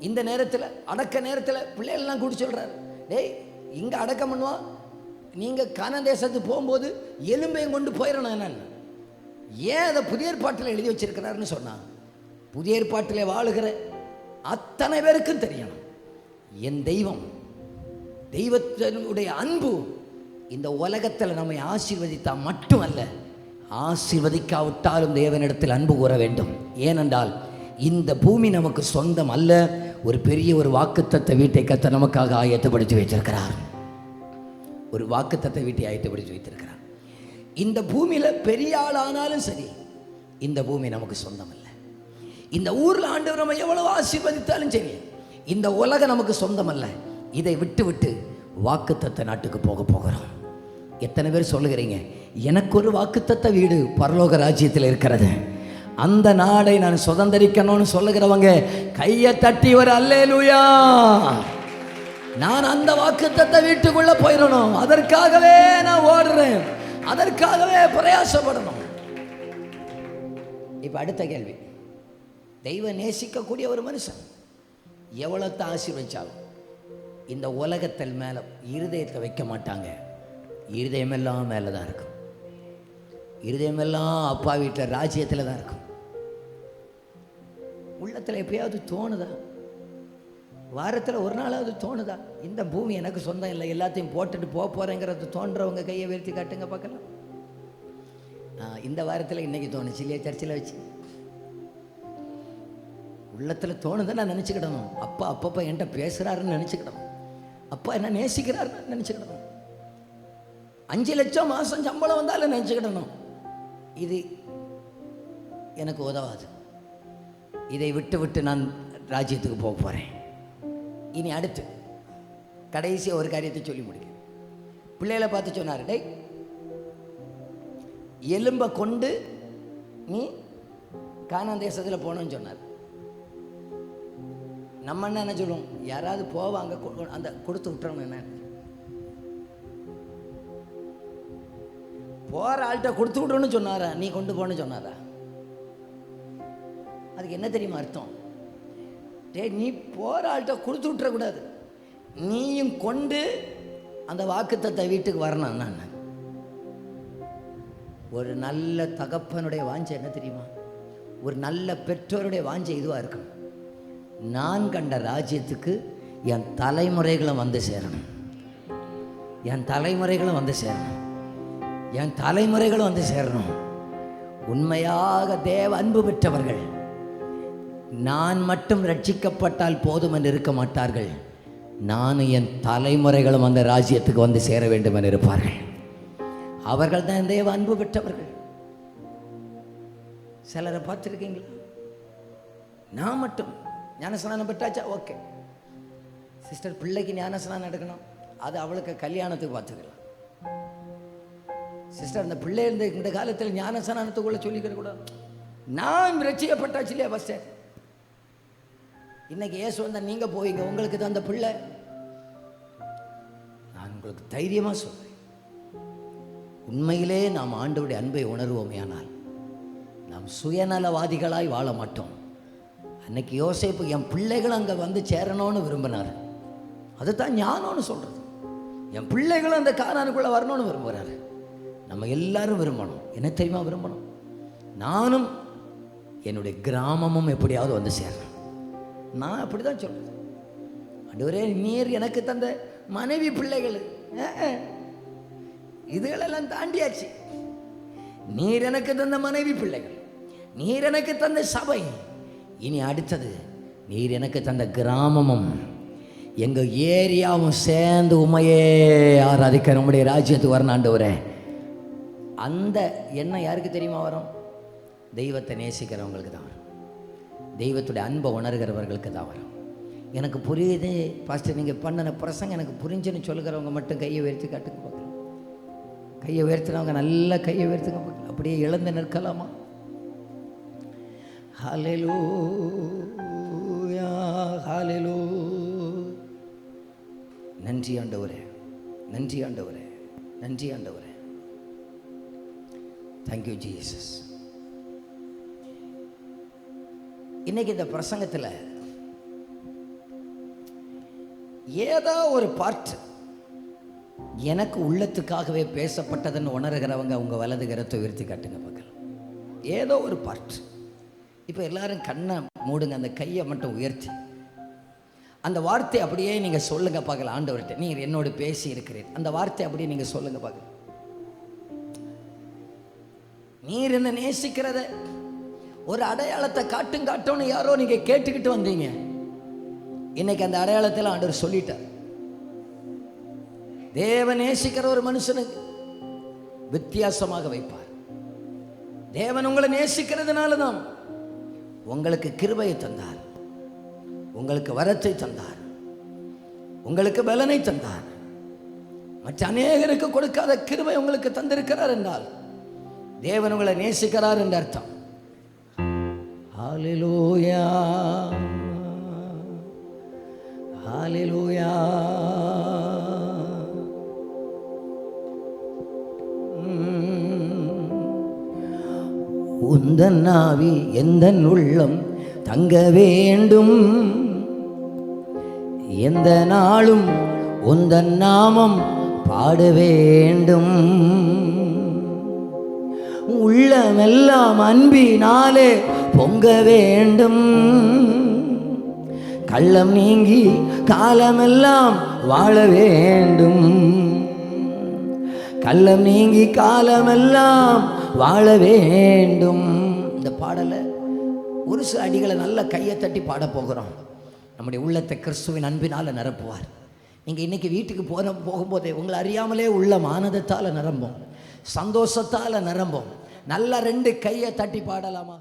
இந்த நேரத்தில் அடக்க நேரத்தில் பிள்ளைகள்லாம் கூட்டி சொல்கிறாரு, டேய் இங்கே அடக்கம் பண்ணுவான், நீங்கள் கானான் தேசத்துக்கு போகும்போது எலும்பையும் கொண்டு போயிடணும். என்னன்னு ஏன் அதை புதிய ஏற்பாட்டில் எழுதி வச்சிருக்கிறாருன்னு சொன்னான். புதிய ஏற்பாட்டில் வாழுகிற அத்தனை பேருக்கும் தெரியணும், என் தெய்வத்தினுடைய அன்பு இந்த உலகத்தில் நம்மை ஆசீர்வதித்தா மட்டுமல்ல, ஆசீர்வதிக்காவிட்டாலும் தேவனிடத்தில் அன்பு கூற வேண்டும். ஏனென்றால் இந்த பூமி நமக்கு சொந்தம் அல்ல. ஒரு பெரிய ஒரு வாக்குத்தத்த வீட்டை கர்த்தர் நமக்காக ஆயத்தப்படுத்தி வைத்திருக்கிறார். ஒரு வாக்குத்தத்த வீட்டை ஆயத்தப்படுத்தி வைத்திருக்கிறார். இந்த பூமியில் பெரிய ஆள் ஆனாலும் சரி, இந்த பூமி நமக்கு சொந்தம் அல்ல. இந்த ஊரில் ஆண்டவர் நம்ம எவ்வளவு ஆசீர்வதித்தாலும் சரி, இந்த உலகம் நமக்கு சொந்தம் அல்ல. இதை விட்டு வாக்குத்தத்த நாட்டுக்கு போகிறோம். எத்தனை பேர் சொல்லுகிறீங்க, எனக்கு ஒரு வாக்குத்தத்த வீடு பரலோக ராஜ்யத்தில் இருக்கிறது, அந்த நாடை நான் சுதந்திரிக்கணும்னு சொல்லுகிறவங்க கையை தட்டி ஒரு அல்லேலூயா. நான் அந்த வாக்குத்தத்த வீட்டுக்குள்ள போயிடணும். அதற்காகவே நான் ஓடுறேன், அதற்காகவே பிரயாசப்படணும். இப்ப அடுத்த கேள்வி, தெய்வம் நேசிக்கக்கூடிய ஒரு மனுஷன் எவ்வளவு ஆசீர்வதிச்சாலும் இந்த உலகத்தில் மேல இருதயத்தை வைக்க மாட்டாங்க. இருதயமெல்லாம் மேலே தான் இருக்கும். இருதயமெல்லாம் அப்பா வீட்டில் ராஜ்யத்தில் தான் இருக்கும். உள்ளத்தில் எப்பயாவது தோணுதா? வாரத்தில் ஒரு நாளாவது தோணுதா, இந்த பூமி எனக்கு சொந்தம் இல்லை, எல்லாத்தையும் போட்டுட்டு போகிறேங்கிறது தோன்றவங்க கையை உயர்த்தி காட்டுங்க பார்க்கலாம். இந்த வாரத்தில் இன்னைக்கு தோணுச்சு இல்லையா? சர்ச்சில் வச்சு உள்ளத்தில் தோணுதான் நான் நினச்சிக்கிடணும். அப்பா அப்பப்போ என்கிட்ட பேசுகிறாருன்னு நினச்சிக்கிடணும். அப்பா என்ன நேசிக்கிறாருன்னு நினச்சிக்கிடணும். 5 லட்சம் மாதம் சம்பளம் வந்தாலும் நினச்சிக்கிடணும். இது எனக்கு உதவாது. இதை விட்டு நான் ராஜ்யத்துக்கு போக போகிறேன். இனி அடுத்து கடைசியாக ஒரு காரியத்தை சொல்லி முடிக்க, பிள்ளைகளை பார்த்து சொன்னார், டேய் எலும்பை கொண்டு நீ கானான் தேசத்தில் போகணும்னு சொன்னார். நம்ம என்ன சொல்லுவோம், யாராவது போவாங்க அந்த கொடுத்து விட்டுறணும். என்ன போகிற ஆள்கிட்ட கொடுத்து விட்றோன்னு சொன்னாரா, நீ கொண்டு போன்னு சொன்னாரா? அதுக்கு என்ன தெரியுமா அர்த்தம்? நீ போகிற ஆள்கிட்ட கொடுத்து விட்டுறக்கூடாது, நீயும் கொண்டு அந்த வாக்குத்தத்த வீட்டுக்கு வரணும். நான் ஒரு நல்ல தகப்பனுடைய வாஞ்சை என்ன தெரியுமா? ஒரு நல்ல பெற்றோருடைய வாஞ்சை இதுவாக இருக்கணும். நான் கண்ட ராஜ்யத்துக்கு என் தலைமுறைகளும் வந்து சேரணும், என் தலைமுறைகளும் வந்து சேரணும், என் தலைமுறைகளும் வந்து சேரணும். உண்மையாக தேவ அன்பு பெற்றவர்கள் நான் மட்டும் ரட்சிக்கப்பட்டால் போதும் என்று இருக்க மாட்டார்கள். நானும் என் தலைமுறைகளும் அந்த ராஜ்யத்துக்கு வந்து சேர வேண்டும் என்று இருப்பார்கள். அவர்கள் தான் தேவ அன்பு பெற்றவர்கள். சிலரை பார்த்துருக்கீங்களா? நான் மட்டும் ஞானஸ்நானம் பெற்றாச்சா, ஓகே சிஸ்டர், பிள்ளைக்கு ஞானஸ்நானம் எடுக்கணும், அது அவளுக்கு கல்யாணத்துக்கு பார்த்துக்கலாம். சிஸ்டர், இந்த பிள்ளை இந்த காலத்தில் ஞானஸ்நானத்துக்குள்ள சொல்லிக்கிற கூடாது. நான் ரட்சிக்கப்பட்டாச்சு இல்லையா பாஸ்டர்? இன்னைக்கு இயேசு வந்தா நீங்கள் போவீங்க, உங்களுக்கு தான் அந்த பிள்ளை. நான் உங்களுக்கு தைரியமாக சொல்றேன், உண்மையிலே நாம் ஆண்டவருடைய அன்பை உணர்வோமே ஆனால் நாம் சுயநலவாதிகளாய் வாழ மாட்டோம். அன்னைக்கு யோசேப்பு என் பிள்ளைகள் அங்கே வந்து சேரணும்னு விரும்பினார். அதுதான் ஞானம்னு சொல்கிறது. என் பிள்ளைகளும் அந்த கானானுக்குள்ளே வரணும்னு விரும்புகிறாரு. நம்ம எல்லாரும் விரும்பணும். என்ன தெரியுமா விரும்பணும்? நானும் என்னுடைய கிராமமும் எப்படியாவது வந்து சேரணும். நான் அப்படி தான் சொல்கிறேன். ஆண்டவரே, நீர் எனக்கு தந்த மனைவி பிள்ளைகள் இதுகளெல்லாம் தாண்டியாச்சு. நீர் எனக்கு தந்த மனைவி பிள்ளைகள், நீர் எனக்கு தந்த சபை, இனி அடுத்தது நீர் எனக்கு தந்த கிராமமும் எங்கள் ஏரியாவும் சேர்ந்து உண்மையே ஆராதிக்க நம்முடைய ராஜ்யத்துக்கு வரணும் ஆண்டவரே. அந்த எண்ணம் யாருக்கு தெரியுமா வரும்? தெய்வத்தை நேசிக்கிறவங்களுக்கு தான் வரும். தெய்வத்துடைய அன்பை உணர்கிறவர்களுக்கு தான் வரும். எனக்கு புரியுது பாஸ்டர், நீங்கள் பண்ணின பிரசங்க எனக்கு புரிஞ்சுன்னு சொல்லுகிறவங்க மட்டும் கையை உயர்த்தி காட்டுங்க பார்க்கலாம். கையை உயர்த்தினவங்க நல்ல கையை உயர்த்துங்க பார்க்கலாம். அப்படியே இழந்து நிற்கலாமா? ஹல்லேலூயா, ஹல்லேலூயா. நன்றி ஆண்டவரே, நன்றி ஆண்டவரே, நன்றி ஆண்டவரே. Thank you Jesus. இன்னைக்கு இந்த பிரசங்கத்தில் ஏதோ ஒரு பார்ட் எனக்கு உள்ளத்துக்காகவே பேசப்பட்டதுன்னு உணர்கிறவங்க உங்க வலது கரத்தை உயர்த்தி காட்டுங்க பார்க்கலாம். ஏதோ ஒரு பார்ட். இப்போ எல்லாரும் கண்ணை மூடுங்க, அந்த கையை மட்டும் உயர்த்தி அந்த வார்த்தை அப்படியே நீங்க சொல்லுங்க பார்க்கலாம். ஆண்டவர்கிட்ட நீர் என்னோடு பேசி இருக்கிறேன், அந்த வார்த்தை அப்படியே நீங்க சொல்லுங்க பார்க்கலாம். நீர் என்ன நேசிக்கிறத ஒரு அடையாளத்தை காட்டுன்னு யாரோ நீங்க கேட்டுக்கிட்டு வந்தீங்க. இன்னைக்கு அந்த அடையாளத்தில் ஆண்டவர் சொல்லிட்டார். தேவன் நேசிக்கிற ஒரு மனுஷனுக்கு வித்தியாசமாக வைப்பார். தேவன் உங்களை நேசிக்கிறதுனால தான் உங்களுக்கு கிருபையை தந்தார், உங்களுக்கு வரத்தை தந்தார், உங்களுக்கு பலனை தந்தார். மற்ற அநேகருக்கு கொடுக்காத கிருபை உங்களுக்கு தந்திருக்கிறார் என்றால் தேவன் உங்களை நேசிக்கிறார் என்ற அர்த்தம். ஹல்லேலூயா, ஹல்லேலூயா. உந்தன் ஆவி எந்தன் உள்ளம் தங்க வேண்டும், எந்த நாளும் உந்தன் நாமம் பாட வேண்டும். உள்ளமெல்லாம் அன்பினாலே பொங்க வேண்டும், கள்ளம் நீங்கி காலமெல்லாம் வாழ வேண்டும், கள்ளம் நீங்கி காலமெல்லாம் வாழ வேண்டும். இந்த பாடலை ஒரு சில அடிகளை நல்ல கையை தட்டி பாட போகிறோம். நம்முடைய உள்ளத்தை கிறிஸ்துவின் அன்பினால் நிரப்புவார். நீங்கள் இன்றைக்கி வீட்டுக்கு போகும்போதே உங்களை அறியாமலே உள்ளம் ஆனந்தத்தால் நிரம்பும், சந்தோஷத்தால் நிரம்பும். நல்ல 2 கையை தட்டி பாடலாமா?